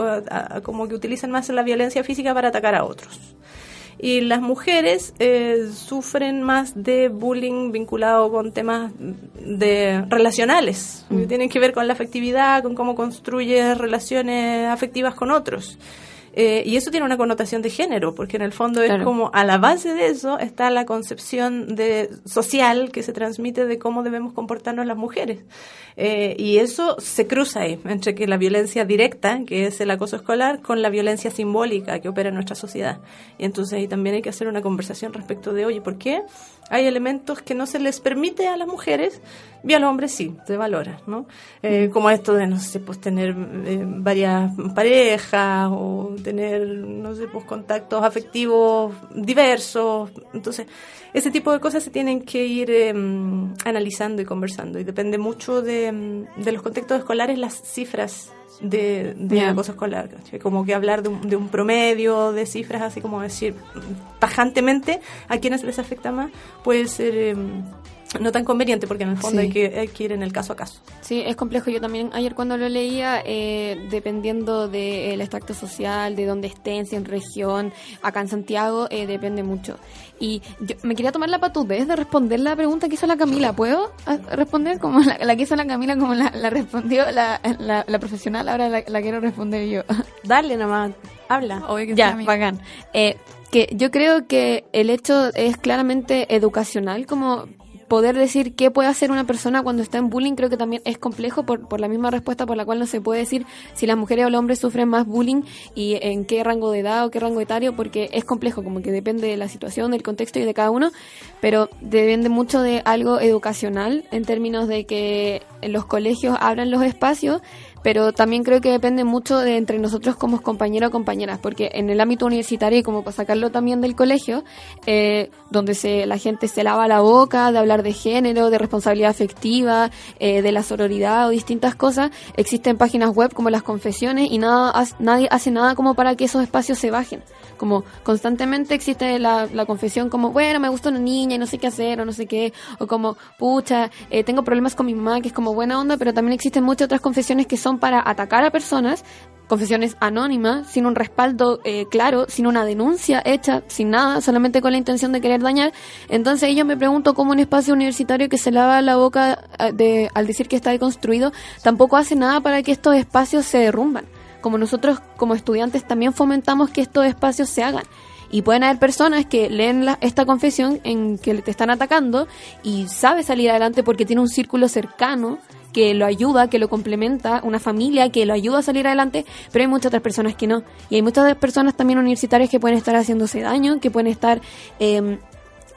como que utilizan más la violencia física para atacar a otros. Y las mujeres sufren más de bullying vinculado con temas relacionales, que tienen que ver con la afectividad, con cómo construyes relaciones afectivas con otros. Y eso tiene una connotación de género, porque en el fondo es como a la base de eso está la concepción social que se transmite de cómo debemos comportarnos las mujeres. Y eso se cruza ahí, entre que la violencia directa, que es el acoso escolar, con la violencia simbólica que opera en nuestra sociedad. Y entonces ahí también hay que hacer una conversación respecto de, oye, ¿por qué hay elementos que no se les permite a las mujeres y a los hombres sí, se valora, ¿no? Como esto de, no sé, pues tener varias parejas o tener, no sé, pues contactos afectivos diversos. Entonces, ese tipo de cosas se tienen que ir analizando y conversando, y depende mucho de los contextos escolares las cifras de acoso escolar, ¿cachai? Como que hablar de un promedio de cifras, así como decir tajantemente a quienes les afecta más, puede ser no tan conveniente, porque en el fondo hay que ir en el caso a caso. Sí, es complejo. Yo también ayer cuando lo leía, dependiendo del extracto social, de dónde estén, si en región, acá en Santiago, depende mucho. Y yo me quería tomar la patudez de responder la pregunta que hizo la Camila. ¿Puedo responder como la que hizo la Camila, como la respondió la profesional? Ahora la quiero responder yo. Dale nomás, habla. Ya, bacán. Que yo creo que el hecho es claramente educacional, como poder decir qué puede hacer una persona cuando está en bullying. Creo que también es complejo por la misma respuesta por la cual no se puede decir si las mujeres o los hombres sufren más bullying y en qué rango de edad o qué rango etario, porque es complejo, como que depende de la situación, del contexto y de cada uno, pero depende mucho de algo educacional en términos de que en los colegios abran los espacios, pero también creo que depende mucho de entre nosotros como compañeros o compañeras, porque en el ámbito universitario, y como para sacarlo también del colegio, donde la gente se lava la boca de hablar de género, de responsabilidad afectiva, de la sororidad o distintas cosas, existen páginas web como las confesiones y nadie hace nada como para que esos espacios se bajen. Como constantemente existe la confesión como, bueno, me gusta una niña y no sé qué hacer o no sé qué, o como, pucha, tengo problemas con mi mamá, que es como buena onda, pero también existen muchas otras confesiones que son para atacar a personas confesiones anónimas, sin un respaldo claro, sin una denuncia hecha, sin nada, solamente con la intención de querer dañar. Entonces yo me pregunto cómo un espacio universitario que se lava la boca al decir que está deconstruido, tampoco hace nada para que estos espacios se derrumban. Como nosotros como estudiantes también fomentamos que estos espacios se hagan. Y pueden haber personas que leen esta confesión en que te están atacando y sabe salir adelante porque tiene un círculo cercano que lo ayuda, que lo complementa, una familia que lo ayuda a salir adelante, pero hay muchas otras personas que no. Y hay muchas personas también universitarias que pueden estar haciéndose daño, que pueden estar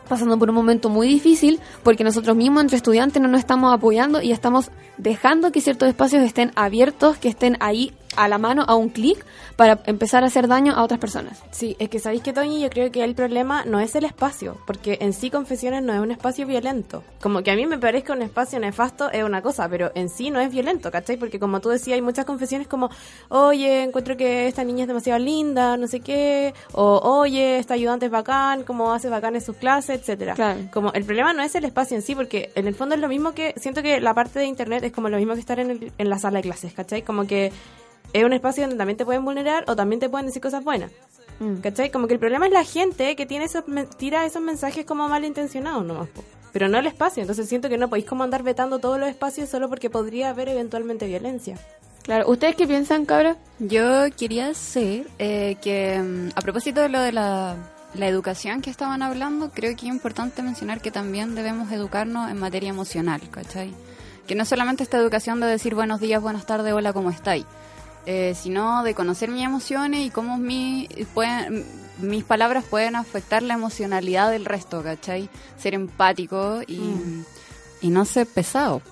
pasando por un momento muy difícil porque nosotros mismos entre estudiantes no nos estamos apoyando y estamos dejando que ciertos espacios estén abiertos, que estén ahí a la mano, a un clic, para empezar a hacer daño a otras personas. Sí, es que sabéis que, Toñi, yo creo que el problema no es el espacio, porque en sí Confesiones no es un espacio violento. Como que a mí me parezca un espacio nefasto es una cosa, pero en sí no es violento, ¿cachai? Porque como tú decías, hay muchas confesiones como, oye, encuentro que esta niña es demasiado linda, no sé qué, o oye, esta ayudante es bacán, cómo hace bacán en sus clases, etcétera. Claro. Como el problema no es el espacio en sí, porque en el fondo es lo mismo que, siento que la parte de internet es como lo mismo que estar en la sala de clases, ¿cachai? Como que es un espacio donde también te pueden vulnerar o también te pueden decir cosas buenas. ¿Cachai? Como que el problema es la gente que tiene tira esos mensajes como malintencionados nomás, pero no el espacio. Entonces siento que no podéis como andar vetando todos los espacios solo porque podría haber eventualmente violencia. Claro, ¿ustedes qué piensan, cabra? Yo quería decir que a propósito de lo de la educación que estaban hablando, creo que es importante mencionar que también debemos educarnos en materia emocional, ¿cachai? Que no solamente esta educación de decir buenos días, buenas tardes, hola, ¿cómo estáis? Sino de conocer mis emociones y cómo mis palabras pueden afectar la emocionalidad del resto, ¿cachai? Ser empático y no ser pesado,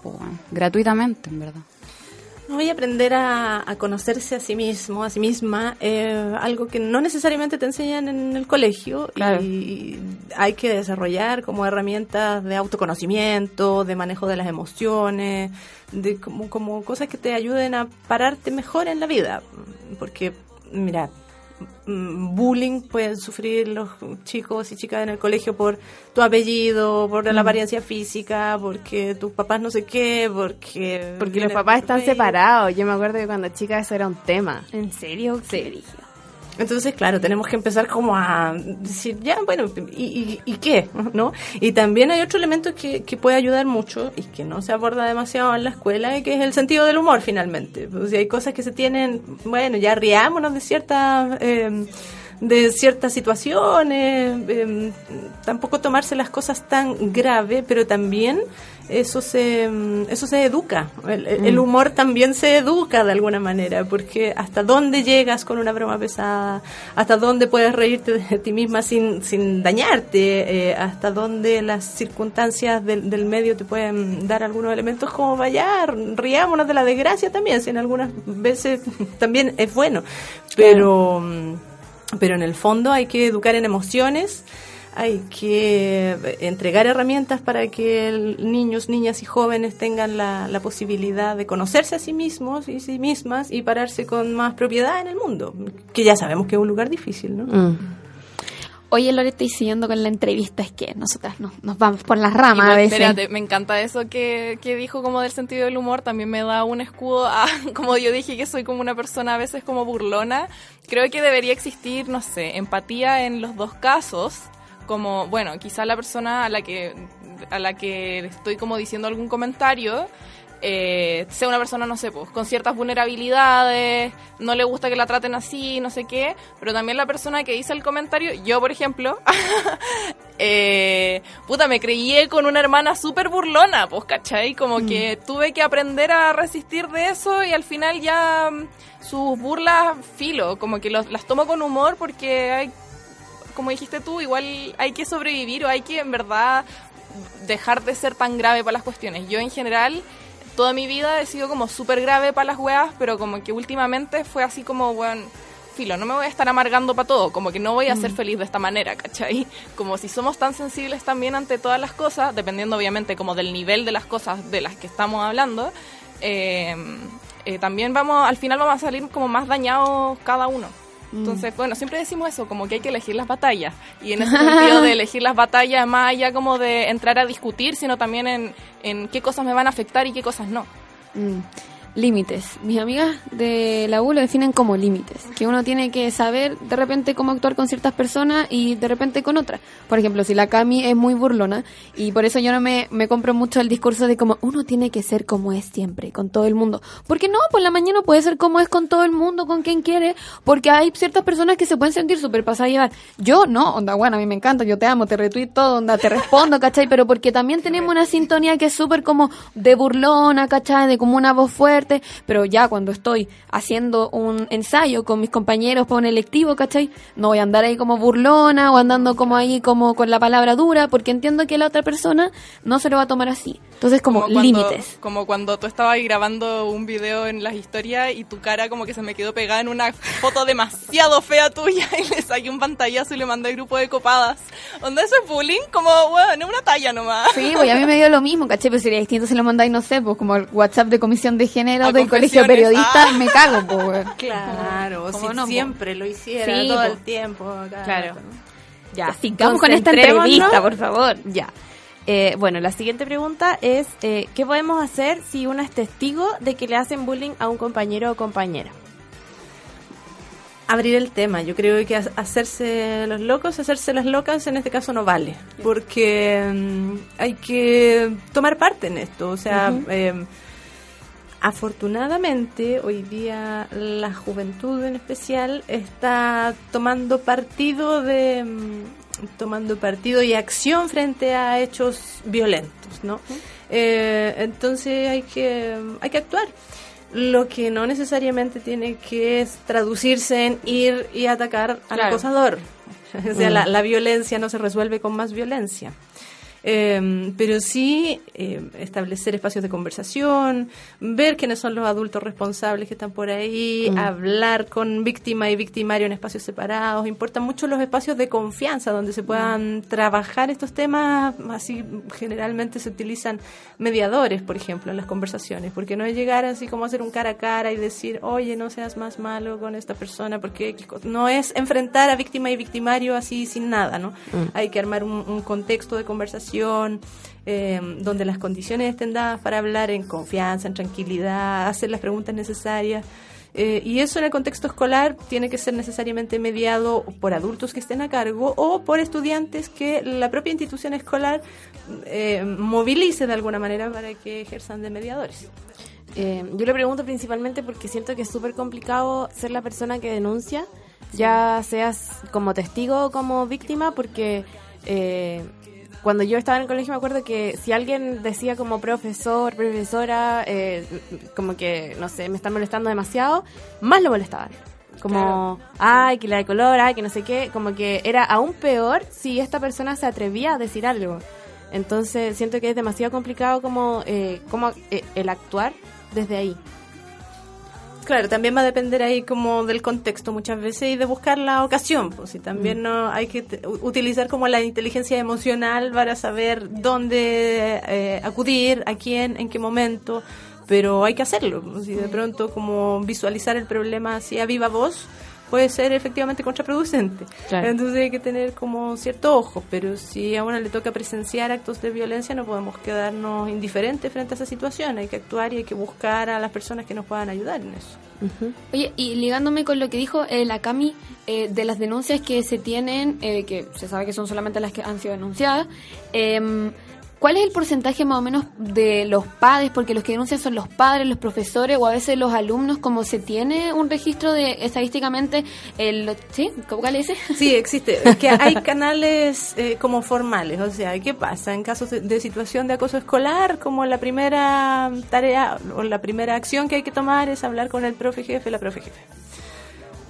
gratuitamente, en verdad. Voy a aprender a conocerse a sí mismo, a sí misma, algo que no necesariamente te enseñan en el colegio. Claro. Y hay que desarrollar como herramientas de autoconocimiento, de manejo de las emociones, de como cosas que te ayuden a pararte mejor en la vida. Porque, mira, bullying pueden sufrir los chicos y chicas en el colegio por tu apellido, por la apariencia física, porque tus papás no sé qué, porque los papás están separados. Yo me acuerdo que cuando chica eso era un tema. ¿En serio? Sí. Entonces, claro, tenemos que empezar como a decir, ya, bueno, ¿y qué? ¿No? Y también hay otro elemento que puede ayudar mucho y que no se aborda demasiado en la escuela, y que es el sentido del humor, finalmente. Pues si hay cosas que se tienen, bueno, ya riámonos de ciertas situaciones, tampoco tomarse las cosas tan grave, pero también eso se educa. El humor también se educa de alguna manera, porque hasta dónde llegas con una broma pesada, hasta dónde puedes reírte de ti misma sin dañarte, hasta dónde las circunstancias del medio te pueden dar algunos elementos como vaya, riámonos de la desgracia también, si en algunas veces también es bueno, pero en el fondo hay que educar en emociones, hay que entregar herramientas para que niños, niñas y jóvenes tengan la posibilidad de conocerse a sí mismos y sí mismas y pararse con más propiedad en el mundo, que ya sabemos que es un lugar difícil, ¿no? Oye, Loreto, y siguiendo con la entrevista, es que nosotras nos vamos por las ramas a veces. Espérate, me encanta eso que dijo como del sentido del humor, también me da un escudo a, como yo dije que soy como una persona a veces como burlona, creo que debería existir, no sé, empatía en los dos casos, como, bueno, quizá la persona a la que estoy como diciendo algún comentario sea una persona, no sé, pues, con ciertas vulnerabilidades, no le gusta que la traten así, no sé qué, pero también la persona que dice el comentario, yo por ejemplo, me creí con una hermana súper burlona, pues, ¿cachai? Como que tuve que aprender a resistir de eso y al final ya sus burlas, filo, como que las tomo con humor porque hay, como dijiste tú, igual hay que sobrevivir o hay que en verdad dejar de ser tan grave para las cuestiones. Yo en general toda mi vida he sido como súper grave para las weas, pero como que últimamente fue así como, bueno, filo, no me voy a estar amargando para todo, como que no voy a ser feliz de esta manera, ¿cachai? Como si somos tan sensibles también ante todas las cosas, dependiendo obviamente como del nivel de las cosas de las que estamos hablando, también al final vamos a salir como más dañados cada uno. Entonces, bueno, siempre decimos eso, como que hay que elegir las batallas. Y en ese sentido de elegir las batallas, más allá como de entrar a discutir, sino también en qué cosas me van a afectar y qué cosas no. límites. Mis amigas de la U lo definen como límites, que uno tiene que saber de repente cómo actuar con ciertas personas y de repente con otras. Por ejemplo, si la Cami es muy burlona, y por eso yo no me compro mucho el discurso de como uno tiene que ser como es siempre, con todo el mundo. Porque no, pues la mañana puede ser como es con todo el mundo, con quien quiere, porque hay ciertas personas que se pueden sentir súper pasadas a llevar. Yo no, onda, bueno, a mí me encanta, yo te amo, te retweet todo, onda, te respondo, ¿cachai? Pero porque también tenemos una sintonía que es súper como de burlona, ¿cachai? De como una voz fuerte. Pero ya cuando estoy haciendo un ensayo con mis compañeros para un electivo, ¿cachai? No voy a andar ahí como burlona o andando como ahí como con la palabra dura, porque entiendo que la otra persona no se lo va a tomar así. Entonces como límites. Como cuando tú estabas ahí grabando un video en las historias y tu cara como que se me quedó pegada en una foto demasiado fea tuya y le saqué un pantallazo y le mandé al grupo de copadas. ¿Onda eso es bullying? Como, bueno, es una talla nomás. Sí, pues a mí me dio lo mismo, ¿cachai? Pero sería distinto si lo mandáis, no sé, pues como el WhatsApp de comisión de género del colegio periodista, me cago, pues. Claro, si no, siempre lo hiciera sí, todo el tiempo. Claro. Ya, sigamos con esta entrevista, por favor. Ya. Bueno, la siguiente pregunta es, ¿qué podemos hacer si uno es testigo de que le hacen bullying a un compañero o compañera? Abrir el tema. Yo creo que hacerse los locos, hacerse las locas, en este caso no vale. Porque hay que tomar parte en esto. O sea, afortunadamente, hoy día la juventud en especial está tomando partido y acción frente a hechos violentos, ¿no? Entonces hay que actuar. Lo que no necesariamente tiene que traducirse en ir y atacar al acosador. O sea, la violencia no se resuelve con más violencia. Pero sí establecer espacios de conversación, ver quiénes son los adultos responsables que están por ahí, hablar con víctima y victimario en espacios separados. Importan mucho los espacios de confianza donde se puedan trabajar estos temas. Así generalmente se utilizan mediadores, por ejemplo, en las conversaciones, porque no es llegar así como hacer un cara a cara y decir, oye, no seas más malo con esta persona, porque no es enfrentar a víctima y victimario así sin nada, ¿no? Hay que armar un contexto de conversación donde las condiciones estén dadas para hablar en confianza, en tranquilidad, hacer las preguntas necesarias. Y eso en el contexto escolar tiene que ser necesariamente mediado por adultos que estén a cargo o por estudiantes que la propia institución escolar movilice de alguna manera para que ejerzan de mediadores. Yo le pregunto principalmente porque siento que es súper complicado ser la persona que denuncia, ya seas como testigo o como víctima, porque cuando yo estaba en el colegio me acuerdo que si alguien decía como profesor, profesora, como que, no sé, me están molestando demasiado, más lo molestaban. Como, ay, que la de color, ay, que no sé qué, como que era aún peor si esta persona se atrevía a decir algo. Entonces siento que es demasiado complicado como el actuar desde ahí. Claro, también va a depender ahí como del contexto muchas veces y de buscar la ocasión, pues, y también no hay que utilizar como la inteligencia emocional para saber dónde acudir, a quién, en qué momento, pero hay que hacerlo, pues, y de pronto como visualizar el problema así a viva voz puede ser efectivamente contraproducente. Claro. Entonces hay que tener como cierto ojo, pero si a uno le toca presenciar actos de violencia no podemos quedarnos indiferentes frente a esa situación, hay que actuar y hay que buscar a las personas que nos puedan ayudar en eso. Oye, y ligándome con lo que dijo la Cami, de las denuncias que se tienen, que se sabe que son solamente las que han sido denunciadas, ¿cuál es el porcentaje más o menos de los padres? Porque los que denuncian son los padres, los profesores o a veces los alumnos, como se tiene un registro de estadísticamente, ¿sí? ¿Cuál es ese? Sí, existe. Es que hay canales como formales, o sea, ¿qué pasa? En casos de situación de acoso escolar, como la primera tarea o la primera acción que hay que tomar es hablar con el profe jefe, la profe jefe.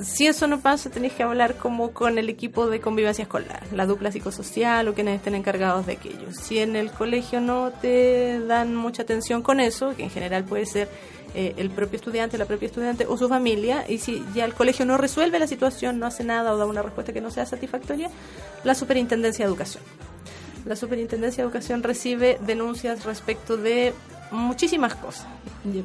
Si eso no pasa, tenés que hablar como con el equipo de convivencia escolar, la dupla psicosocial o quienes estén encargados de aquello. Si en el colegio no te dan mucha atención con eso, que en general puede ser el propio estudiante, la propia estudiante o su familia, y si ya el colegio no resuelve la situación, no hace nada o da una respuesta que no sea satisfactoria, la Superintendencia de Educación. La Superintendencia de Educación recibe denuncias respecto de muchísimas cosas,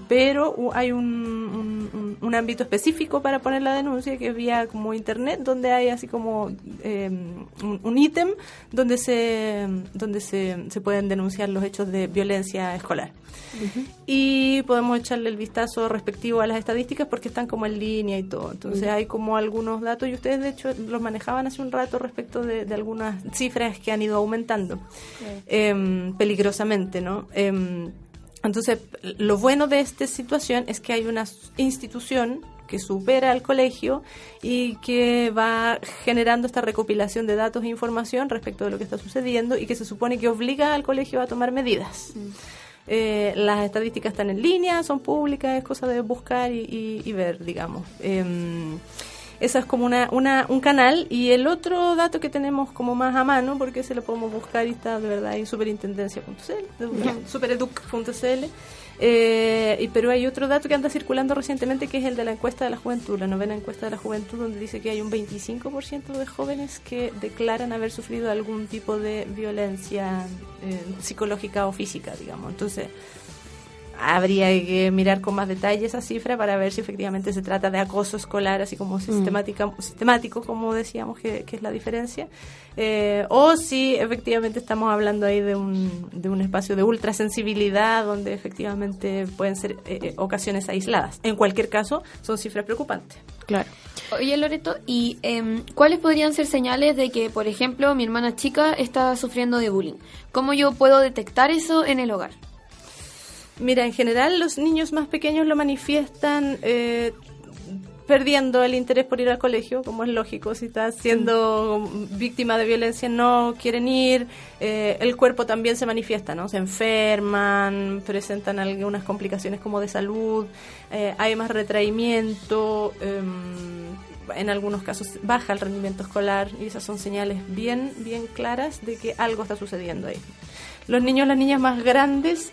pero hay un ámbito específico para poner la denuncia, que es vía como internet, donde hay así como un ítem donde se pueden denunciar los hechos de violencia escolar. Y podemos echarle el vistazo respectivo a las estadísticas porque están como en línea y todo. Entonces hay como algunos datos, y ustedes de hecho los manejaban hace un rato respecto de algunas cifras que han ido aumentando peligrosamente, ¿no? Entonces, lo bueno de esta situación es que hay una institución que supera al colegio y que va generando esta recopilación de datos e información respecto de lo que está sucediendo, y que se supone que obliga al colegio a tomar medidas. Las estadísticas están en línea, son públicas, es cosa de buscar y ver, digamos. Esa es como un canal. Y el otro dato que tenemos como más a mano, porque se lo podemos buscar y está de verdad en superintendencia.cl, supereduc.cl, pero hay otro dato que anda circulando recientemente, que es el de la encuesta de la juventud, la novena encuesta de la juventud, donde dice que hay un 25% de jóvenes que declaran haber sufrido algún tipo de violencia psicológica o física, digamos. Entonces habría que mirar con más detalle esa cifra para ver si efectivamente se trata de acoso escolar, así como sistemático, como decíamos que es la diferencia, o si efectivamente estamos hablando ahí de un espacio de ultrasensibilidad donde efectivamente pueden ser ocasiones aisladas. En cualquier caso, son cifras preocupantes. Claro. Oye, Loreto, ¿y cuáles podrían ser señales de que, por ejemplo, mi hermana chica está sufriendo de bullying? ¿Cómo yo puedo detectar eso en el hogar? Mira, en general los niños más pequeños lo manifiestan perdiendo el interés por ir al colegio, como es lógico. Si estás siendo víctima de violencia no quieren ir. El cuerpo también se manifiesta, ¿no? Se enferman, presentan algunas complicaciones como de salud, hay más retraimiento, en algunos casos baja el rendimiento escolar, y esas son señales bien claras de que algo está sucediendo ahí. Los niños, las niñas más grandes,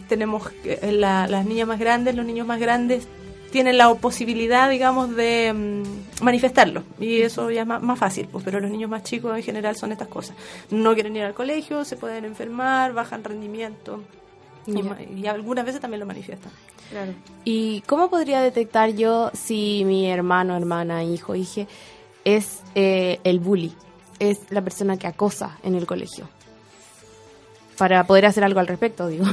tenemos las niñas más grandes, los niños más grandes tienen la posibilidad, digamos, de manifestarlo, y eso ya es más fácil, pues, pero los niños más chicos en general son estas cosas. No quieren ir al colegio, se pueden enfermar, bajan rendimiento, y algunas veces también lo manifiestan. Claro. ¿Y cómo podría detectar yo si mi hermano, hermana, hijo, hija es el bully, es la persona que acosa en el colegio? Para poder hacer algo al respecto, digo.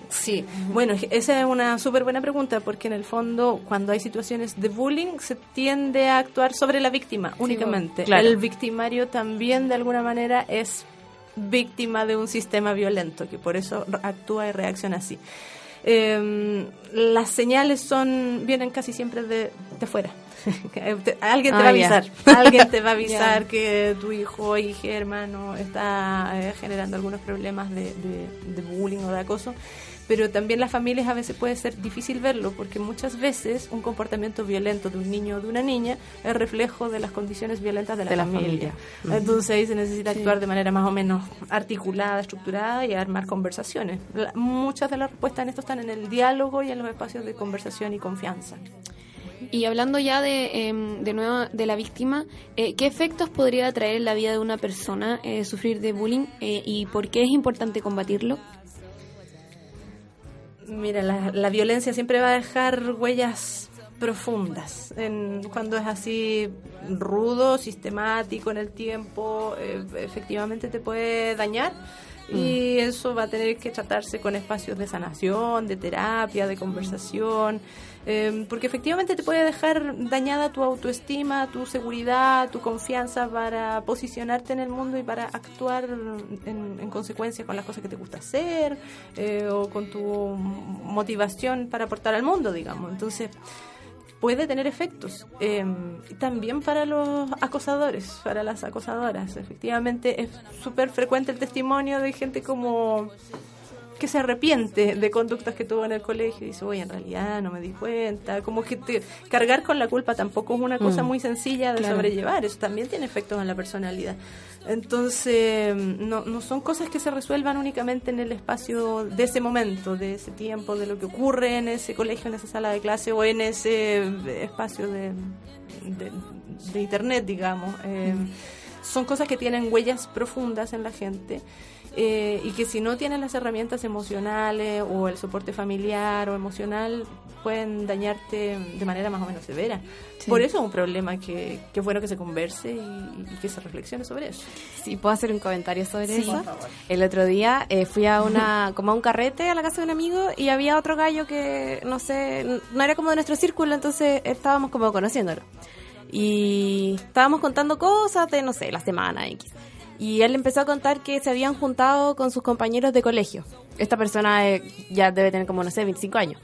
Sí, bueno, esa es una súper buena pregunta, porque en el fondo, cuando hay situaciones de bullying, se tiende a actuar sobre la víctima únicamente. Claro. El victimario también, de alguna manera, es víctima de un sistema violento, que por eso actúa y reacciona así. Las señales vienen casi siempre de fuera. Alguien te va a avisar, alguien te va a avisar que tu hijo, hija, hermano está generando algunos problemas de bullying o de acoso. Pero también las familias a veces puede ser difícil verlo, porque muchas veces un comportamiento violento de un niño o de una niña es reflejo de las condiciones violentas de la familia. Entonces ahí se necesita actuar de manera más o menos articulada, estructurada, y armar conversaciones. Muchas de las respuestas en esto están en el diálogo y en los espacios de conversación y confianza. Y hablando ya de nuevo de la víctima, ¿qué efectos podría traer en la vida de una persona sufrir de bullying y por qué es importante combatirlo? Mira, la violencia siempre va a dejar huellas profundas. Cuando es así rudo, sistemático en el tiempo, efectivamente te puede dañar. Y eso va a tener que tratarse con espacios de sanación, de terapia, de conversación, porque efectivamente te puede dejar dañada tu autoestima, tu seguridad, tu confianza para posicionarte en el mundo y para actuar en consecuencia con las cosas que te gusta hacer, o con tu motivación para aportar al mundo, digamos. Entonces puede tener efectos también para los acosadores, para las acosadoras. Efectivamente es súper frecuente el testimonio de gente como que se arrepiente de conductas que tuvo en el colegio y dice, oye, en realidad no me di cuenta. Como que cargar con la culpa tampoco es una cosa muy sencilla de sobrellevar. Eso también tiene efectos en la personalidad. Entonces no son cosas que se resuelvan únicamente en el espacio de ese momento, de ese tiempo, de lo que ocurre en ese colegio, en esa sala de clase o en ese espacio de internet, digamos. Son cosas que tienen huellas profundas en la gente y que si no tienen las herramientas emocionales o el soporte familiar o emocional, pueden dañarte de manera más o menos severa. Sí. Por eso es un problema que es bueno que se converse y que se reflexione sobre eso. Sí, ¿puedo hacer un comentario sobre eso? Por favor. El otro día fui a como a un carrete a la casa de un amigo y había otro gallo que, no sé, no era como de nuestro círculo, entonces estábamos como conociéndolo. Y estábamos contando cosas de, no sé, la semana X. Y él empezó a contar que se habían juntado con sus compañeros de colegio. Esta persona ya debe tener como, no sé, 25 años.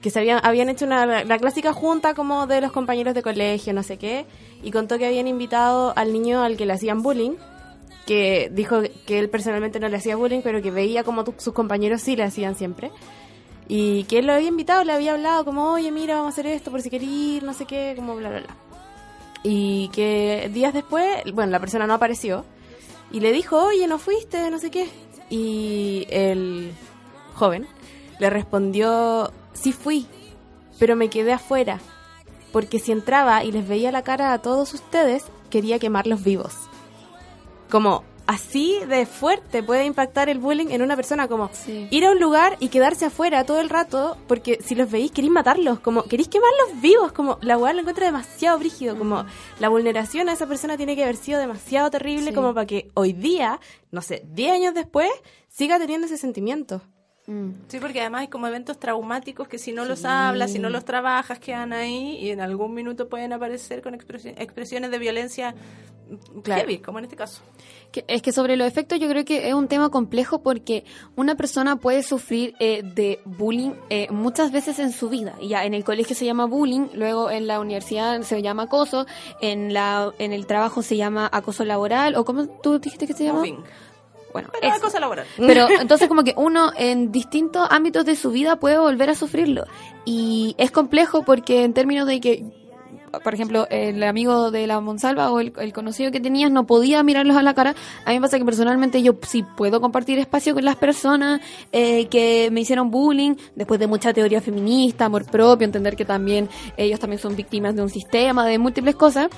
Que habían hecho la clásica junta como de los compañeros de colegio, no sé qué, y contó que habían invitado al niño al que le hacían bullying, que dijo que él personalmente no le hacía bullying, pero que veía como sus compañeros sí le hacían siempre, y que él lo había invitado, le había hablado como, oye, mira, vamos a hacer esto por si querés ir, no sé qué, como bla, bla, bla. Y que días después, bueno, la persona no apareció, y le dijo, oye, no fuiste, no sé qué, y el joven le respondió, sí fui, pero me quedé afuera, porque si entraba y les veía la cara a todos ustedes, quería quemarlos vivos. Como así de fuerte puede impactar el bullying en una persona, como ir a un lugar y quedarse afuera todo el rato, porque si los veis queréis matarlos, como queréis quemarlos vivos, como la weá lo encuentra demasiado brígido, como la vulneración a esa persona tiene que haber sido demasiado terrible como para que hoy día, no sé, 10 años después, siga teniendo ese sentimiento. Sí, porque además hay como eventos traumáticos que si no los hablas, si no los trabajas, quedan ahí y en algún minuto pueden aparecer con expresiones de violencia heavy, como en este caso. Es que sobre los efectos yo creo que es un tema complejo porque una persona puede sufrir de bullying muchas veces en su vida. Y ya en el colegio se llama bullying, luego en la universidad se llama acoso, en el trabajo se llama acoso laboral, o ¿cómo tú dijiste que se llama? Mobbing. Bueno, pero es cosa laboral. Pero entonces como que uno en distintos ámbitos de su vida puede volver a sufrirlo. Y es complejo porque en términos de que, por ejemplo, el amigo de la Monsalva o el conocido que tenías no podía mirarlos a la cara. A mí me pasa que personalmente yo sí puedo compartir espacio con las personas que me hicieron bullying, después de mucha teoría feminista, amor propio, entender que también ellos también son víctimas de un sistema, de múltiples cosas.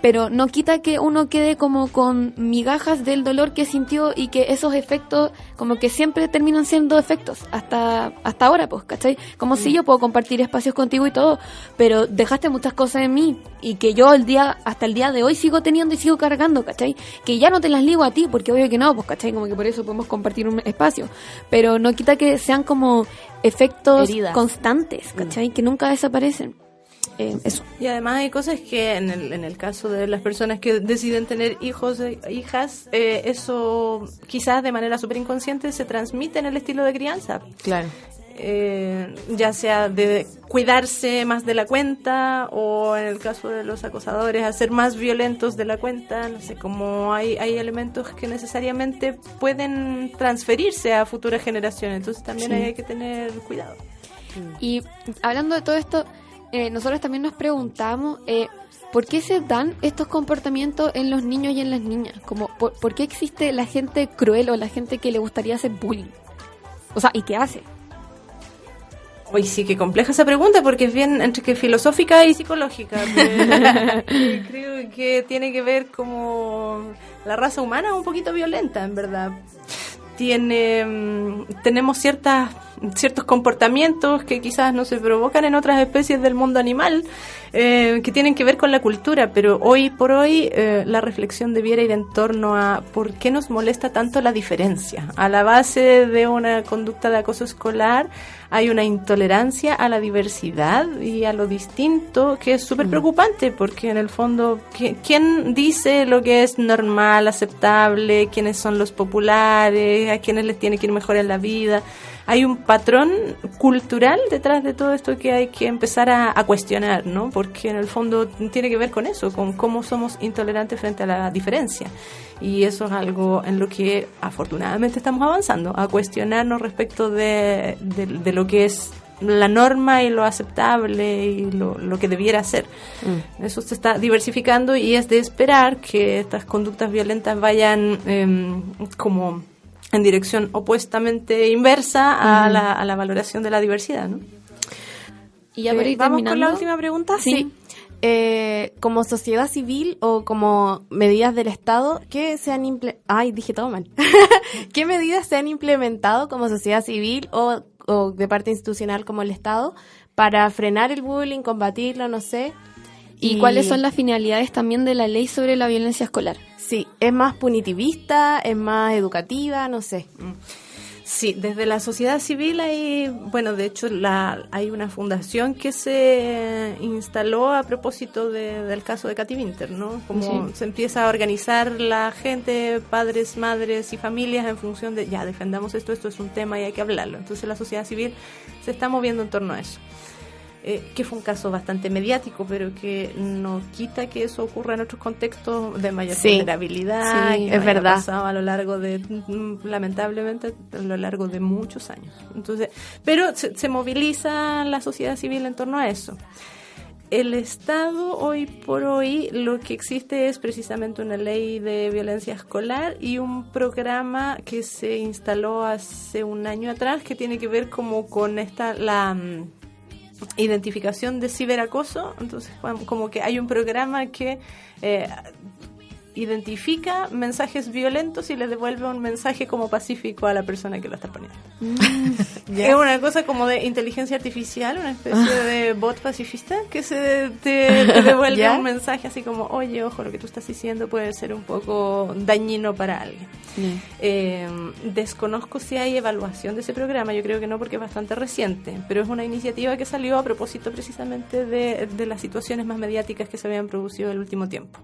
Pero no quita que uno quede como con migajas del dolor que sintió y que esos efectos como que siempre terminan siendo efectos hasta ahora, pues, ¿cachai? Como si yo puedo compartir espacios contigo y todo, pero dejaste muchas cosas en mí y que yo hasta el día de hoy sigo teniendo y sigo cargando, ¿cachai? Que ya no te las ligo a ti, porque obvio que no, pues, ¿cachai? Como que por eso podemos compartir un espacio, pero no quita que sean como efectos constantes, ¿cachai? Que nunca desaparecen. Eso. Y además hay cosas que en el caso de las personas que deciden tener hijos e hijas, eso quizás de manera súper inconsciente se transmite en el estilo de crianza. Claro. Ya sea de cuidarse más de la cuenta o en el caso de los acosadores hacer más violentos de la cuenta, no sé, como hay elementos que necesariamente pueden transferirse a futuras generaciones, entonces también hay que tener cuidado. Y hablando de todo esto, nosotros también nos preguntamos ¿por qué se dan estos comportamientos en los niños y en las niñas? Como, ¿por qué existe la gente cruel o la gente que le gustaría hacer bullying? O sea, ¿y qué hace? Uy, sí, qué compleja esa pregunta porque es bien entre que filosófica y psicológica. Creo que tiene que ver como la raza humana es un poquito violenta, en verdad. Tenemos ciertos comportamientos que quizás no se provocan en otras especies del mundo animal, que tienen que ver con la cultura, pero hoy por hoy la reflexión debiera ir en torno a por qué nos molesta tanto la diferencia. A la base de una conducta de acoso escolar hay una intolerancia a la diversidad y a lo distinto que es súper preocupante, porque en el fondo, ¿quién dice lo que es normal, aceptable? ¿Quiénes son los populares? ¿A quiénes les tiene que ir mejor en la vida? Hay un patrón cultural detrás de todo esto que hay que empezar a cuestionar, ¿no? Porque en el fondo tiene que ver con eso, con cómo somos intolerantes frente a la diferencia. Y eso es algo en lo que afortunadamente estamos avanzando, a cuestionarnos respecto de lo que es la norma y lo aceptable y lo que debiera ser. Eso se está diversificando y es de esperar que estas conductas violentas vayan como en dirección opuestamente inversa a la valoración de la diversidad, ¿no? Y ya para ir ¿vamos terminando con la última pregunta? Sí. como sociedad civil o como medidas del Estado, ¿qué se han dije todo mal. ¿Qué medidas se han implementado como sociedad civil o de parte institucional como el Estado para frenar el bullying, combatirlo, no sé? ¿Y cuáles son las finalidades también de la ley sobre la violencia escolar? Sí, ¿es más punitivista? ¿Es más educativa? No sé. Sí, desde la sociedad civil hay, bueno, de hecho hay una fundación que se instaló a propósito del caso de Katy Winter, ¿no? Como se empieza a organizar la gente, padres, madres y familias en función de, ya, defendamos esto es un tema y hay que hablarlo. Entonces la sociedad civil se está moviendo en torno a eso. Que fue un caso bastante mediático, pero que no quita que eso ocurra en otros contextos de mayor vulnerabilidad. Sí, que es verdad. pasado a lo largo de, lamentablemente, a lo largo de muchos años. Entonces, pero se moviliza la sociedad civil en torno a eso. El Estado, hoy por hoy, lo que existe es precisamente una ley de violencia escolar y un programa que se instaló hace un año atrás que tiene que ver como con la identificación de ciberacoso. Entonces como que hay un programa que identifica mensajes violentos y le devuelve un mensaje como pacífico a la persona que lo está poniendo. Es una cosa como de inteligencia artificial, una especie de bot pacifista que te devuelve un mensaje así como, oye, ojo, lo que tú estás diciendo puede ser un poco dañino para alguien. Desconozco si hay evaluación de ese programa, yo creo que no porque es bastante reciente, pero es una iniciativa que salió a propósito precisamente de las situaciones más mediáticas que se habían producido en el último tiempo.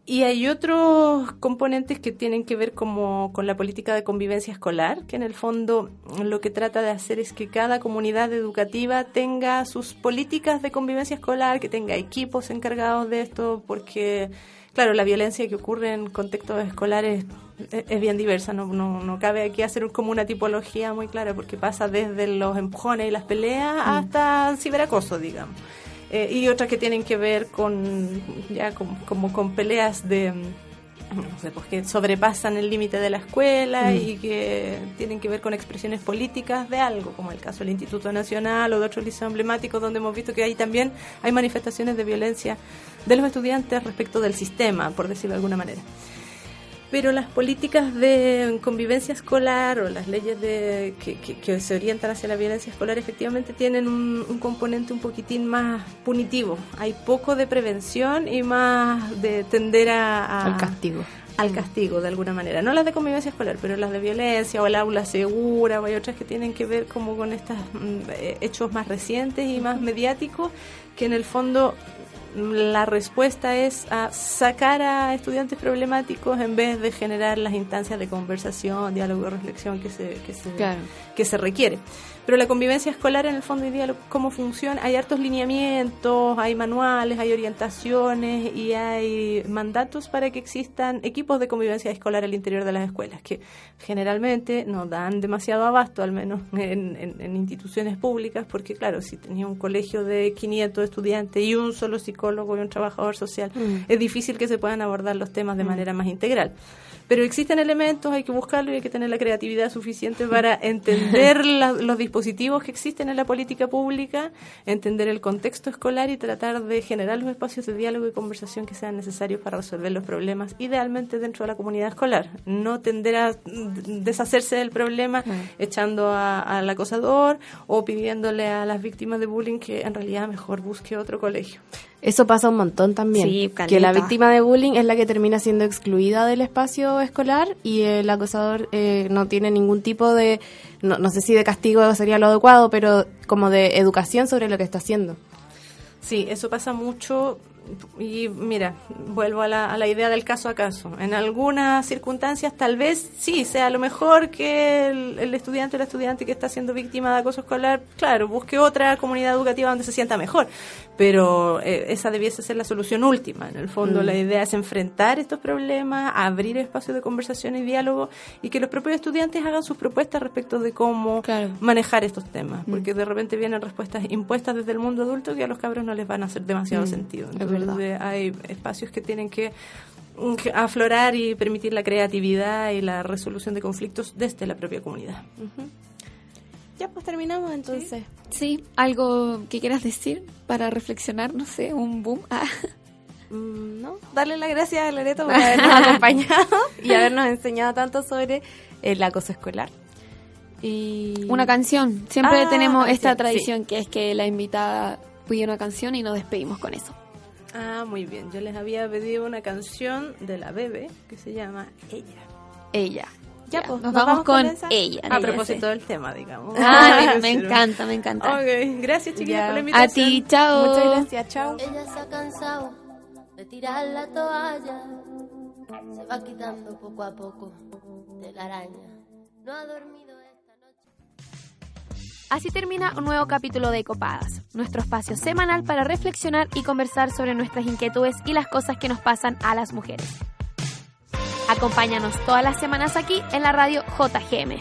Y hay otros componentes que tienen que ver como con la política de convivencia escolar, que en el fondo lo que trata de hacer es que cada comunidad educativa tenga sus políticas de convivencia escolar, que tenga equipos encargados de esto, porque, claro, la violencia que ocurre en contextos escolares es bien diversa, no cabe aquí hacer como una tipología muy clara, porque pasa desde los empujones y las peleas hasta el ciberacoso, digamos. Y otras que tienen que ver con peleas de, no sé, pues que sobrepasan el límite de la escuela y que tienen que ver con expresiones políticas de algo, como el caso del Instituto Nacional o de otros liceos emblemáticos, donde hemos visto que ahí también hay manifestaciones de violencia de los estudiantes respecto del sistema, por decirlo de alguna manera. Pero las políticas de convivencia escolar o las leyes que se orientan hacia la violencia escolar efectivamente tienen un componente un poquitín más punitivo. Hay poco de prevención y más de tender al castigo. Al castigo, de alguna manera. No las de convivencia escolar, pero las de violencia o el aula segura, o hay otras que tienen que ver como con estos hechos más recientes y más mediáticos, que en el fondo la respuesta es a sacar a estudiantes problemáticos en vez de generar las instancias de conversación, diálogo y reflexión que se requiere. Pero la convivencia escolar, en el fondo, y diálogo, ¿cómo funciona? Hay hartos lineamientos, hay manuales, hay orientaciones y hay mandatos para que existan equipos de convivencia escolar al interior de las escuelas, que generalmente no dan demasiado abasto, al menos en instituciones públicas, porque claro, si tenía un colegio de 500 estudiantes y un solo psicólogo y un trabajador social, es difícil que se puedan abordar los temas de manera más integral. Pero existen elementos, hay que buscarlo y hay que tener la creatividad suficiente para entender los dispositivos que existen en la política pública, entender el contexto escolar y tratar de generar los espacios de diálogo y conversación que sean necesarios para resolver los problemas, idealmente dentro de la comunidad escolar. No tender a deshacerse del problema echando al acosador o pidiéndole a las víctimas de bullying que en realidad mejor busque otro colegio. Eso pasa un montón también, que la víctima de bullying es la que termina siendo excluida del espacio escolar y el acosador no tiene ningún tipo de, no sé si de castigo sería lo adecuado, pero como de educación sobre lo que está haciendo. Sí, eso pasa mucho. Y mira, vuelvo a la idea del caso a caso. En algunas circunstancias tal vez sí sea lo mejor que el estudiante o la estudiante que está siendo víctima de acoso escolar, claro, busque otra comunidad educativa donde se sienta mejor, pero esa debiese ser la solución última. En el fondo la idea es enfrentar estos problemas, abrir espacios de conversación y diálogo y que los propios estudiantes hagan sus propuestas respecto de cómo manejar estos temas, porque de repente vienen respuestas impuestas desde el mundo adulto que a los cabros no les van a hacer demasiado sentido. Entonces, hay espacios que tienen que aflorar y permitir la creatividad y la resolución de conflictos desde la propia comunidad. Ya pues terminamos entonces. Sí, algo que quieras decir para reflexionar, no sé, un boom. No, darle las gracias a Loreto por habernos acompañado y habernos enseñado tanto sobre el acoso escolar. Y Una canción. Siempre tenemos canción, esta tradición que es que la invitada pide una canción y nos despedimos con eso. Muy bien. Yo les había pedido una canción de la Bebe que se llama Ella. Ella. Ya, pues, nos vamos con esa. ella. A propósito del tema, digamos. Me encanta, me encanta. Ok, gracias chiquillas Ya. por la invitación. A ti, chao. Muchas gracias, chao. Ella se ha cansado de tirar la toalla, se va quitando poco a poco de la araña. No ha dormido esta noche. Así termina un nuevo capítulo de Copadas, nuestro espacio semanal para reflexionar y conversar sobre nuestras inquietudes y las cosas que nos pasan a las mujeres. Acompáñanos todas las semanas aquí en la radio JGM.